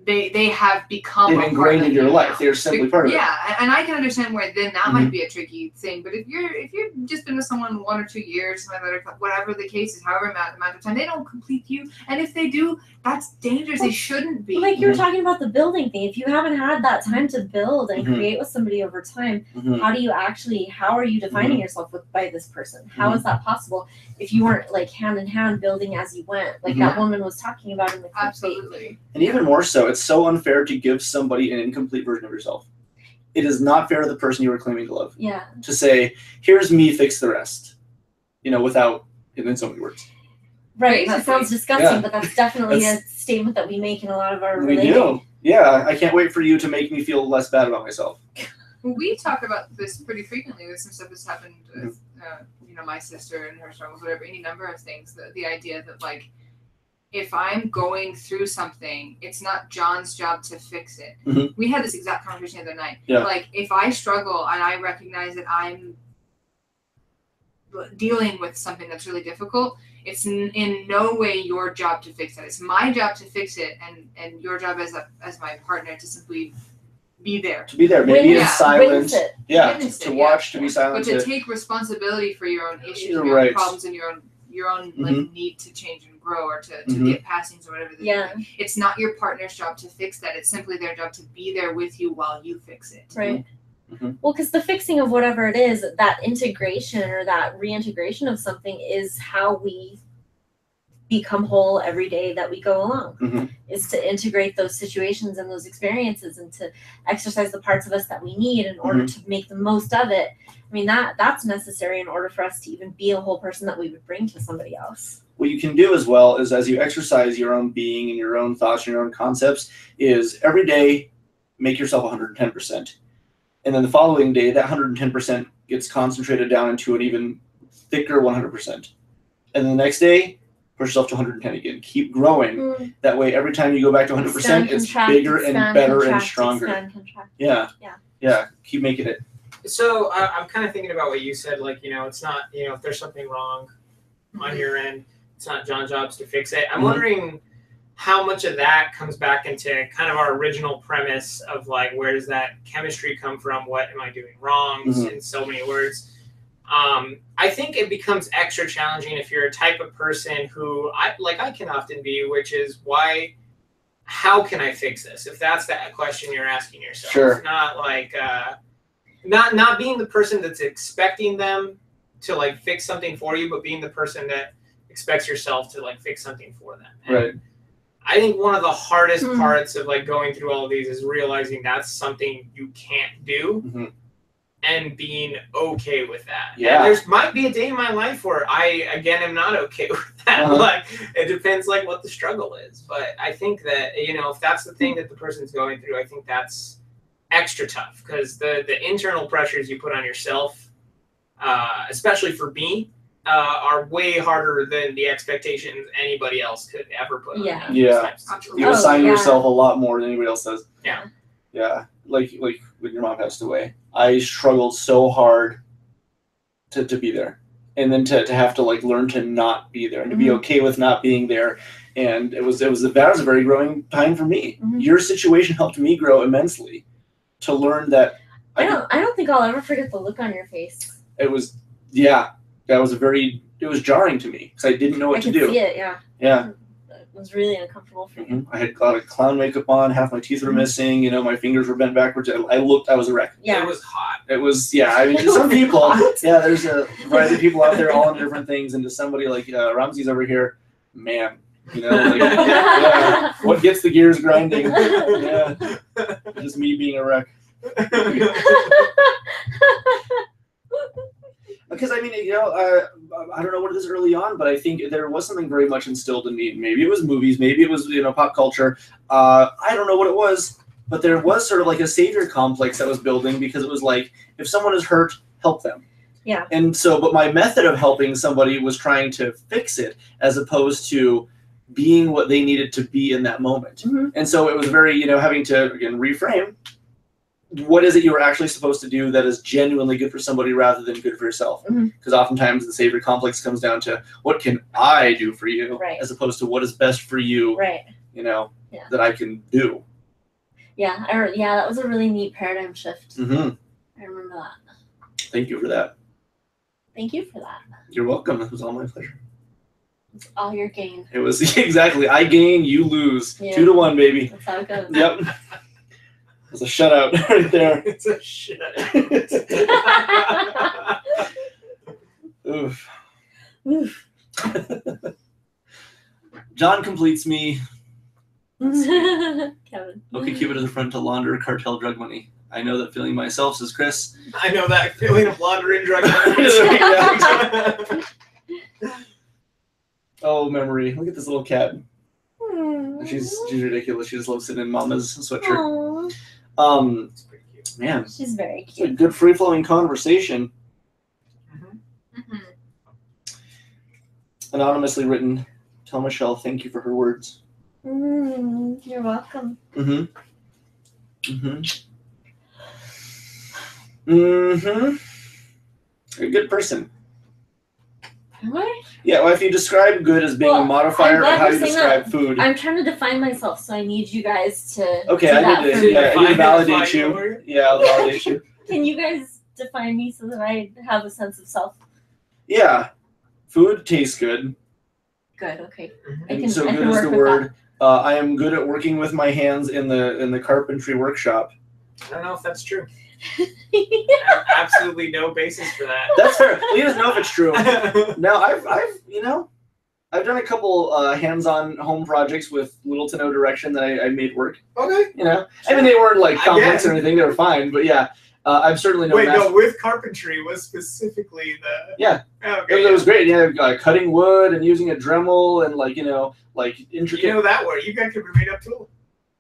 they have become they've ingrained in your life. They're simply part of it. Yeah, and I can understand where then that might be a tricky thing. But if you've just been with someone 1 or 2 years, whatever the case is, however amount of time, they don't complete you. And if they do, that's dangerous. They shouldn't be. Like you were talking about the building thing. If you haven't had that time to build and create with somebody over time, how are you defining yourself by this person? How is that possible if you weren't like hand in hand building as you went? Like that woman was talking about in the clip. Absolutely. And even more so, it's so unfair to give somebody an incomplete version of yourself. it is not fair to the person you are claiming to love Yeah. to say, here's me, fix the rest, without in so many words. Right. That Basically. sounds disgusting, Yeah. but that's definitely That's- a statement that we make in a lot of our We related. do. Yeah, I can't wait for you to make me feel less bad about myself. We talk about this pretty frequently with some stuff that's happened with, my sister and her struggles, whatever, any number of things. The idea that, like, if I'm going through something, it's not John's job to fix it. Mhm. We had this exact conversation the other night. Yeah. Like, if I struggle and I recognize that I'm dealing with something that's really difficult, it's in no way your job to fix it. It's my job to fix it, and your job as my partner to simply be there. To be there, maybe in Witness silence. it. Yeah, Witness to it, watch, to be But silent. to take responsibility for your own issues, You're your right. own problems, and your own like need to change and grow or to Mhm. get past things or whatever. Yeah. It's not your partner's job to fix that. It's simply their job to be there with you while you fix it. Right. Mhm. Well, because the fixing of whatever it is, that integration or that reintegration of something is how we become whole every day that we go along. Mhm. Is to integrate those situations and those experiences and to exercise the parts of us that we need in order to make the most of it. I mean, that's necessary in order for us to even be a whole person that we would bring to somebody else. What you can do as well is, as you exercise your own being and your own thoughts and your own concepts, is every day make yourself 110%. And then the following day, that 110% gets concentrated down into an even thicker 100%. And then the next day, push yourself to 110 again. Keep growing. That way, every time you go back to 100%, it's bigger and better and stronger. Yeah. Keep making it. So I'm kind of thinking about what you said. Like, it's not, if there's something wrong on your end, it's not John's job to fix it. I'm wondering how much of that comes back into kind of our original premise of, like, where does that chemistry come from? What am I doing wrong? In so many words. I think it becomes extra challenging if you're a type of person who I can often be, which is how can I fix this? If that's that question you're asking yourself. Sure. Not like, not being the person that's expecting them to, like, fix something for you, but being the person that expects yourself to, like, fix something for them. And Right. I think one of the hardest parts of, like, going through all of these is realizing that's something you can't do and being okay with that. Yeah. And might be a day in my life where I, again, am not okay with that. Like, it depends, like, what the struggle is. But I think that, if that's the thing that the person's going through, I think that's extra tough, because the internal pressures you put on yourself, especially for me, are way harder than the expectations anybody else could ever put on Yeah. me. Yeah. You assign yourself a lot more than anybody else does. Yeah. Yeah. Like when your mom passed away, I struggled so hard to be there. And then to have to, like, learn to not be there and to be okay with not being there. And that was a very growing time for me. Your situation helped me grow immensely to learn that I don't think I'll ever forget the look on your face. it was jarring to me because I didn't know what I to could do. see it, yeah. Yeah. It was really uncomfortable for you. I had a lot of clown makeup on, half my teeth were missing, my fingers were bent backwards. I was a wreck. Yeah. It was hot. It was, I mean, to some people, there's a variety of people out there all on different things, and to somebody like Ramsey's over here, man, what gets the gears grinding? Yeah, just me being a wreck. Because, I mean, I don't know what it is early on, but I think there was something very much instilled in me. Maybe it was movies, maybe it was, pop culture. I don't know what it was, but there was sort of like a savior complex that was building, because it was like, if someone is hurt, help them. Yeah. And so, but my method of helping somebody was trying to fix it as opposed to being what they needed to be in that moment. And so it was very, having to, again, reframe. What is it you are actually supposed to do that is genuinely good for somebody rather than good for yourself? Because oftentimes the savior complex comes down to, what can I do for you? Right. As opposed to what is best for you, right. That I can do. Yeah, that was a really neat paradigm shift. I remember that. Thank you for that. Thank you for that. You're welcome. It was all my pleasure. It's all your gain. It was exactly. I gain, you lose. Yeah. 2-1, baby. That's how it goes. Yep. It was a shutout right there. It's a shutout. Oof. John completes me. Kevin. Okay, keep it to the front to launder cartel drug money. I know that feeling myself, says Chris. I know that feeling of laundry and drug. Oh, memory. Look at this little cat. She's ridiculous. She just loves sitting in Mama's sweatshirt. Aww. It's pretty cute. Man, She's very it's a cute. good free-flowing conversation. Anonymously written, tell Michelle thank you for her words. You're welcome. You're a good person. Am I? Yeah, well, if you describe good as being Well, a modifier I'm of glad how you're you saying describe that. food. I'm trying to define myself, so I need you guys to Okay, do I that need for to, me. yeah, I need to validate Define you. for Yeah, I'll validate you. Can you guys define me so that I have a sense of self? Yeah, food tastes good. Good, okay. I And can, so I good can is work the with word. I am good at working with my hands in the carpentry workshop. I don't know if that's true. that. I have absolutely no basis for that. That's fair. He doesn't know if it's true. Now I've done a couple hands-on home projects with little to no direction that I made work. Okay. I mean they weren't like I complex guess. or anything. They were fine, but yeah, I've certainly no. Wait, no, with carpentry was specifically the. Yeah. Okay. It was great. Yeah, cutting wood and using a Dremel and intricate. You know that word. You guys could be made up tool.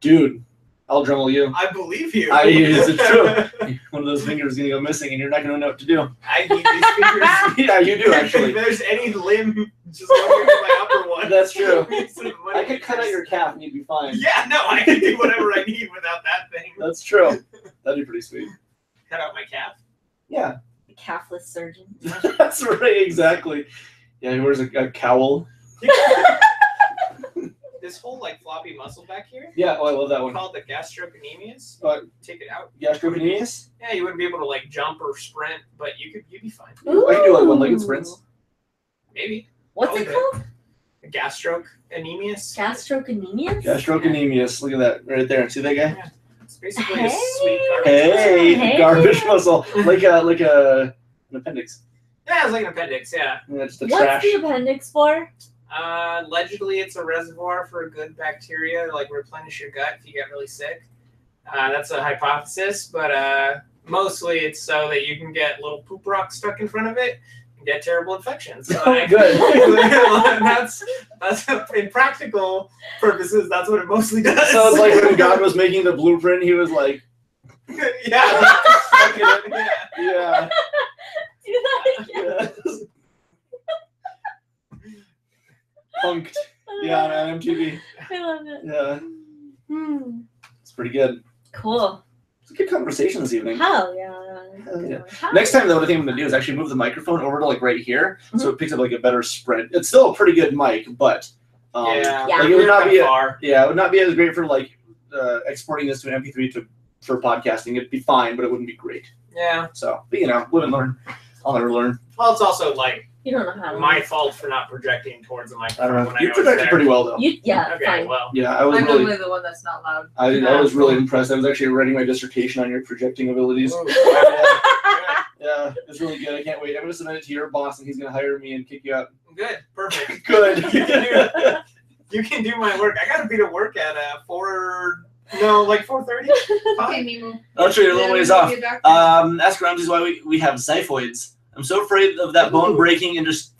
Dude, I'll Dremel you. I believe you. It's true. One of those fingers is gonna go missing, and you're not gonna know what to do. I need these fingers. Yeah, you do If actually. there's any limb, just go to my upper one. That's true. Some money I could cut out your calf and you'd be fine. Yeah, no, I can do whatever I need without that thing. That's true. That'd be pretty sweet. Cut out my calf. Yeah, The calfless surgeon. that's right. Exactly. Yeah, he wears a cowl. This whole floppy muscle back here. Yeah, oh, I love that We one. call it the gastrocnemius. Take it out. Gastrocnemius. Yeah, you wouldn't be able to jump or sprint, but you'd be fine. I can do one-legged Ooh. sprints. Maybe. What's it Okay. called? Gastrocnemius. Gastrocnemius? Gastrocnemius. Look at that right there. See that guy? It's basically Hey. a sweet garbage. Hey, Hey. garbage muscle, like an appendix. Yeah, it's like an appendix. Yeah. Yeah, just the What's trash. the appendix for? Allegedly, it's a reservoir for good bacteria to replenish your gut if you get really sick. That's a hypothesis, but mostly it's so that you can get little poop rocks stuck in front of it and get terrible infections. So Oh, good. that's in practical purposes. That's what it mostly does. So it's like when God was making the blueprint, he was like, yeah. Stuck it in. Yeah. Do that again. Yeah. Punked. Yeah, on MTV. I love it. Yeah, Hmm. it's pretty good. Cool. It's a good conversation this evening. Hell yeah. Hell yeah. Hell Next time, though, what I think I'm gonna do is actually move the microphone over to right here, so it picks up a better spread. It's still a pretty good mic, but Yeah. Yeah. it would not be far. it would not be as great for exporting this to an MP3 for podcasting. It'd be fine, but it wouldn't be great. Yeah. So, but, live and learn. I'll never learn. Well, it's also You don't know how to. my fault for not projecting towards the I microphone don't know. when I You know it's projected there. pretty well, though. Yeah, Okay, fine. well. Yeah, I was I'm really, normally the one that's not loud. I was really impressed. I was actually writing my dissertation on your projecting abilities. Ooh, Yeah, it's really good. I can't wait. I'm gonna submit it to your boss, and he's gonna hire me and kick you out. good, perfect. Good. You can do my work. I gotta be to work at 4:30. Okay, Mimo. I'll show you a little ways off. Be a doctor. Ask Ramses why we have xiphoids. I'm so afraid of that bone breaking and just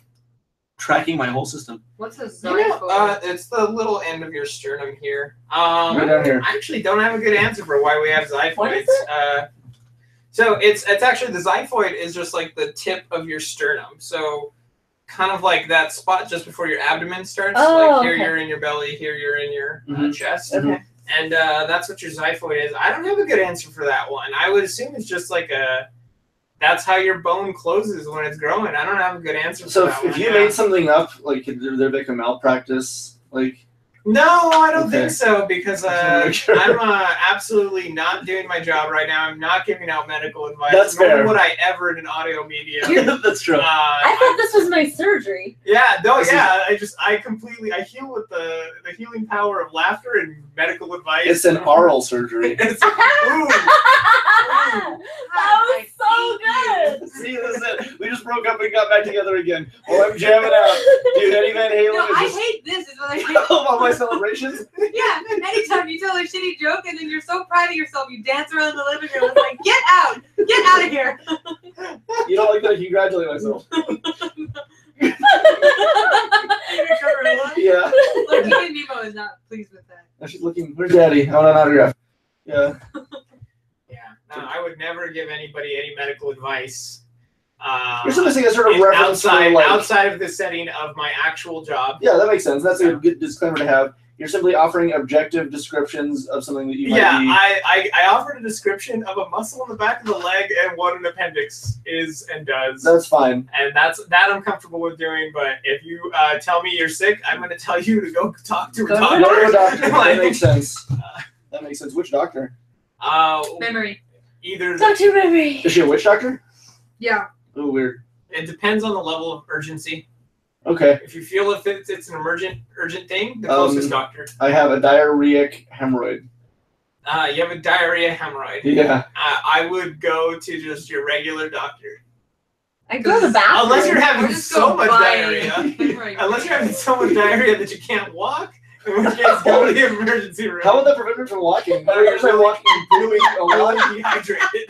tracking my whole system. What's a You know, xiphoid? it's the little end of your sternum here. Right down here. I actually don't have a good answer for why we have xiphoids. What is it? So it's actually the xiphoid is just the tip of your sternum. So kind of like that spot just before your abdomen starts. Oh, here okay. you're in your belly, here you're in your Mhm. chest. Okay. And that's what your xiphoid is. I don't have a good answer for that one. I would assume it's just that's how your bone closes when it's growing. I don't have a good answer for So that if one. you made something up, could there be a malpractice? No, I don't Okay. think so because Just wanna make sure. I'm absolutely not doing my job right now. I'm not giving out medical advice. That's Nor fair. would I ever in an audio media. That's true. I thought this was my surgery. Yeah, no, This is- yeah. I heal with the healing power of laughter and medical advice. It's an oral surgery. It's, That was so good. See, this is it. We just broke up and got back together again. Well, I'm jamming out. Dude, Eddie Van Halen No, is I just... hate this. It's All my celebrations. Yeah, anytime you tell a shitty joke and then you're so proud of yourself, you dance around the living room. It's like, get out of here. You don't like that I congratulate myself. Yeah. Look, even Nemo is not pleased with that. Now she's looking. Where's Daddy? I want an autograph. Yeah. Yeah. No, I would never give anybody any medical advice. You're supposed to get sort of reference outside of the setting of my actual job. Yeah, that makes sense. That's a good disclaimer to have. You're simply offering objective descriptions of something that you might be... I offered a description of a muscle in the back of the leg and what an appendix is and does. That's fine. And that I'm comfortable with doing, but if you tell me you're sick, I'm going to tell you to go talk to a doctor. Go to a doctor. That makes sense. That makes sense. Which doctor? Memory. Either... Dr. Memory. Is she a witch doctor? Yeah. Oh, weird. It depends on the level of urgency. Okay. If you feel if it's an urgent thing, the closest doctor. I have a diarrheic hemorrhoid. You have a diarrhea hemorrhoid. Yeah. I would go to just your regular doctor. I go to the bathroom. Unless you're having so much diarrhea. Unless you're having so much diarrhea that you can't walk. In which case, go to the emergency room. How would that prevent me from walking? I'm walking and pooping a lot. Dehydrated.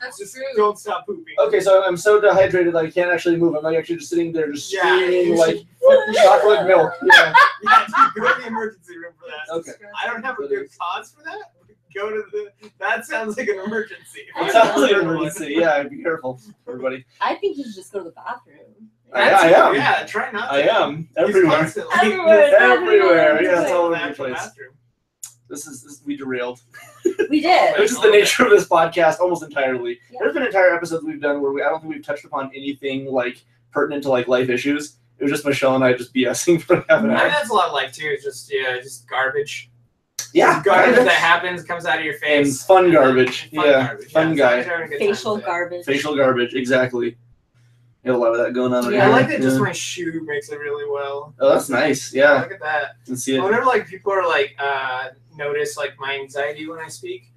That's just true. Don't stop pooping. Okay, so I'm so dehydrated that I can't actually move. I'm like actually just sitting there, just screaming like should- chocolate milk. Yeah. Yeah, you go to the emergency room for that. Okay. I don't have a good cause for that. Go to the. That sounds like an emergency. It sounds like an emergency. Yeah, be careful, everybody. I think you should just go to the bathroom. I am. Yeah, try not to. I am He's everywhere. constantly- Everywhere. Yeah, it's all over the Bathroom, place. bathroom. This is we derailed. We did. Which is the nature of this podcast almost entirely. Yeah. There's been entire episodes we've done where I don't think we've touched upon anything like pertinent to like life issues. It was just Michelle and I just BSing for half an I mean, hour. that's a lot of life too. It's just garbage. Yeah, Garbage that happens comes out of your and face. fun garbage. Fun Yeah, garbage. fun Yeah, guy. so having a good time Facial with it. garbage. Facial garbage, exactly. You have a lot of that going on right Yeah. I now. like that just my shoe makes it really well. Oh, that's nice. Yeah, Look at that. let's see it. Whenever like people are like notice like my anxiety when I speak,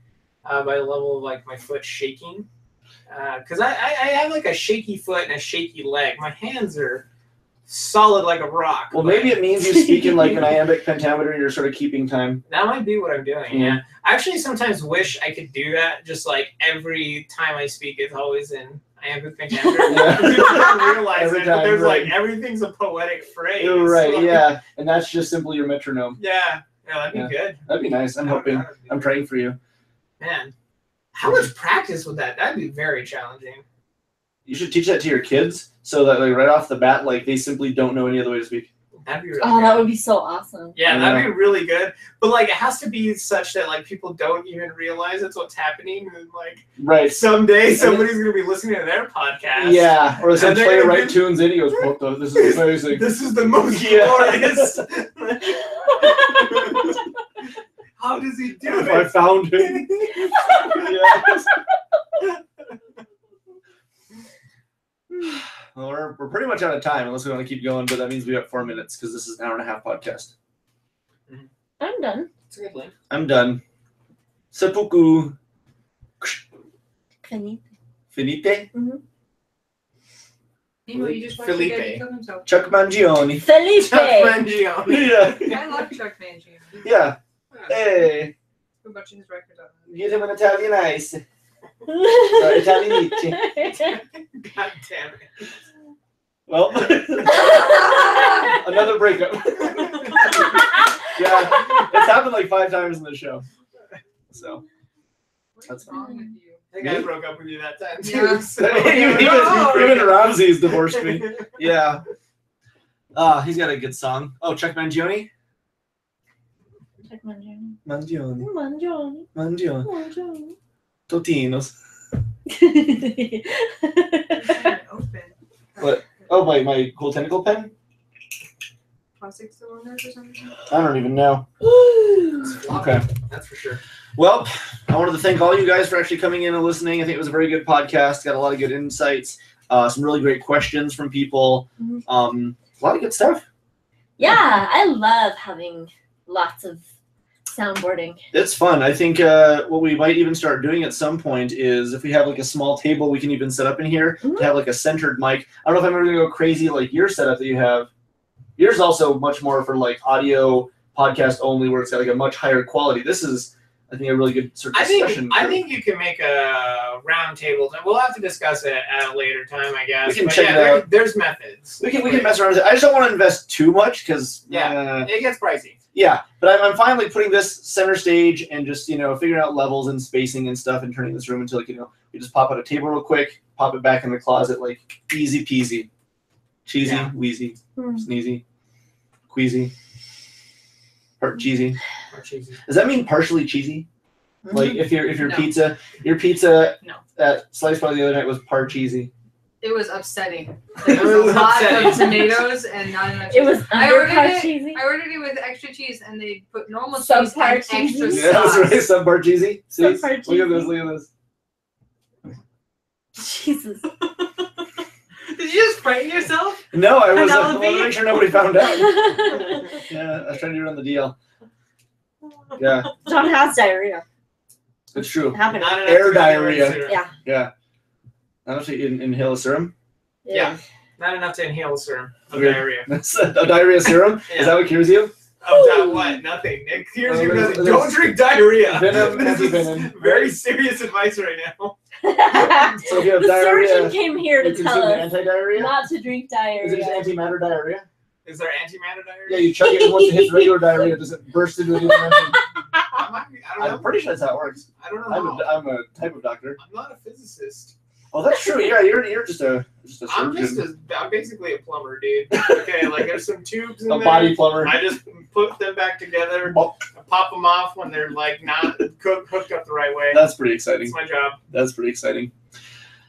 by the level of like my foot shaking, because I have like a shaky foot and a shaky leg. My hands are solid like a rock. Well, but maybe it means you speak in like an iambic pentameter and you're sort of keeping time. that might be what I'm doing. Yeah. I actually sometimes wish I could do that. Just like every time I speak, it's always in iambic pentameter. Yeah. People don't realize Every it, but time, there's right. like everything's a poetic phrase. You're right, Like, yeah. And that's just simply your metronome. Yeah. Yeah, that'd be good. That'd be nice. I'm hoping. I'm praying for you. Man, how much practice would that? That'd be very challenging. You should teach that to your kids so that like right off the bat, like they simply don't know any other way to speak. That'd be really Oh, good. that would be so awesome. Yeah, that'd be really good. But like, it has to be such that like people don't even realize that's what's happening. And like Right. someday somebody's gonna be listening to their podcast. Yeah. Or some And they're player gonna right be- tunes in. He goes, "What the? This is amazing." This is the most Yeah. glorious. How does he do I it? found him. Yes. Well, we're pretty much out of time unless we want to keep going, but that means we got 4 minutes because this is an hour and a half podcast. I'm done. It's a good link. I'm done. Seppuku. Finite. Finite. Nemo, you just watched Felipe. the guy kill himself. Chuck Mangione. Felipe. Chuck Mangione. Yeah. I love Chuck Mangione. Yeah. Hey. We're watching his records on. Get him an Italian ice. Italian God damn it. Well, another breakup. Yeah, it's happened like 5 times in the show. So What's That's wrong with you? I think I broke up with you that time too. Yeah. So. even Ramsey's divorced me. Yeah. He's got a good song. Oh, Chuck Mangione. Chuck Mangione. Mangione. Mangione. Mangione. Mangione. Totinos. Open. What? Oh, my cool tentacle pen. Plastic cylinders or something? I don't even know. Okay. That's for sure. Well, I wanted to thank all you guys for actually coming in and listening. I think it was a very good podcast. Got a lot of good insights. Some really great questions from people. A lot of good stuff. Yeah, I love having lots of soundboarding. It's fun. I think what we might even start doing at some point is if we have like a small table we can even set up in here to have like a centered mic. I don't know if I'm ever going to go crazy like your setup that you have. Yours is also much more for like audio podcast only, where it's got like a much higher quality. This is, I think, a really good sort of discussion. I think you can make a round table. We'll have to discuss it at a later time, I guess. We can check it out. There's methods. We can mess around with it. I just don't want to invest too much because it gets pricey. Yeah, but I'm finally putting this center stage and just figuring out levels and spacing and stuff and turning this room into like we just pop out a table real quick, pop it back in the closet, like easy peasy, cheesy, wheezy, sneezy, queasy. Part cheesy. Does that mean partially cheesy? Like if your pizza at Slice Bar the other night was part cheesy. It was upsetting. There was a lot of tomatoes and not enough cheese. It was underpart cheesy. I ordered it with extra cheese and they put normal cheese Subpart and cheesy. extra sauce. Yeah, that's right. Subpart cheesy. See? Subpart cheesy. Look at this. Jesus. Did you just frighten yourself? No, I wanted to Elevate? make sure nobody found out. Yeah, I was trying to run the deal. Yeah, John has diarrhea. it's true. Happened. Not enough Air to go Yeah. into serum. Yeah. I don't see inhale a serum. Yeah. Not enough to inhale a serum of Okay. diarrhea. That's a diarrhea serum. Yeah. Is that what cures you? Of that what? Nothing. It cures you nothing. Don't drink diarrhea. Venom, This is anti-venom. very serious advice right now. So if you have The diarrhea, surgeon came here to you tell consume us anti-diarrhea. not to drink Is it just diarrhea. antimatter diarrhea? Is there antimatter diarrhea? Yeah, you chug it, and once it hits regular diarrhea, does it burst into a new dimension? I don't know. I'm pretty sure that's how it works. I don't know. I'm a type of doctor. I'm not a physicist. Oh, that's true. Yeah, you're just a surgeon. I'm basically a plumber, dude. Okay, like there's some tubes in A there. body plumber. I just put them back together, Well, pop them off when they're like not hooked up the right way. that's pretty exciting. That's my job. That's pretty exciting.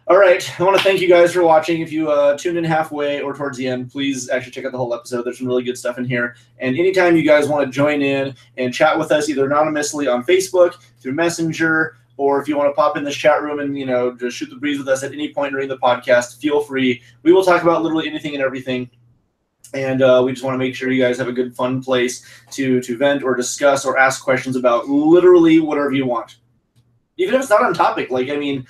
All right, I want to thank you guys for watching. If you tuned in halfway or towards the end, please actually check out the whole episode. There's some really good stuff in here. And anytime you guys want to join in and chat with us, either anonymously on Facebook, through Messenger, or if you want to pop in this chat room and just shoot the breeze with us at any point during the podcast, feel free. We will talk about literally anything and everything. And we just want to make sure you guys have a good, fun place to vent or discuss or ask questions about literally whatever you want. Even if it's not on topic. Like, I mean,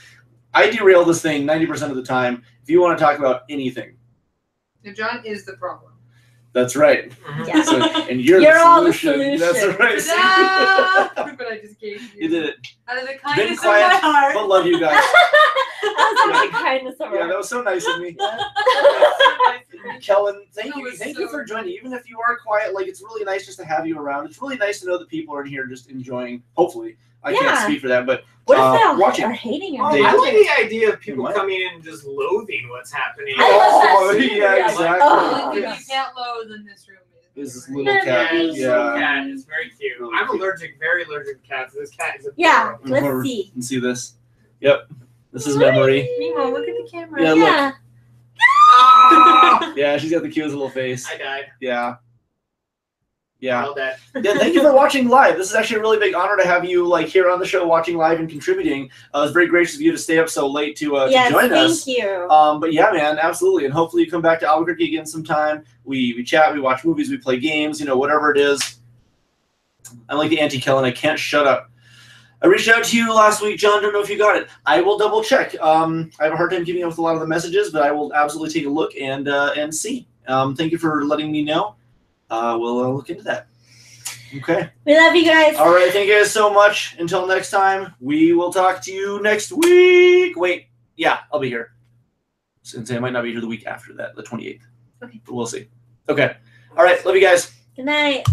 I derail this thing 90% of the time. If you want to talk about anything. And John is the problem. That's right. Yeah. So, and you're all the the solution. That's solution. right. Ta-da! But I just gave you. You did it. Out of the Been kindness of quiet, my heart. but love you guys. That was like the kindness of Yeah, our that was so nice of me. That Kellen, thank you. was Thank you so for joining. Even if you are quiet, like it's really nice just to have you around. It's really nice to know that people are in here just enjoying. Hopefully, I can't Yeah. speak for that, but What if they all watching. are hating Oh, it? I like the idea of people What? coming in and just loathing what's happening. I love that Oh, too. yeah, Yeah. exactly. Oh, you yes. can't loathe in this room. This is little Yeah, cat. yeah, this little Yeah. cat is very cute. Really I'm cute. very allergic to cats. This cat is a Yeah, Over. let's see. You can see this. Yep. This is memory. Nemo, look at the camera. Yeah, look. Yeah. Ah! Yeah, she's got the cutest little face. I died. Yeah. Yeah. All dead. Yeah, thank you for watching live. This is actually a really big honor to have you here on the show watching live and contributing. It's very gracious of you to stay up so late to Yes, join us. thank you. But yeah, man, absolutely. And hopefully you come back to Albuquerque again sometime. We chat, we watch movies, we play games, whatever it is. I'm like the anti-Kellen. I can't shut up. I reached out to you last week, John. Don't know if you got it. I will double check. I have a hard time keeping up with a lot of the messages, but I will absolutely take a look and see. Thank you for letting me know. We'll look into that. Okay. We love you guys. All right. Thank you guys so much. Until next time, we will talk to you next week. Wait. Yeah, I'll be here. Since I might not be here the week after that, the 28th. Okay. But we'll see. Okay. All right. Love you guys. Good night.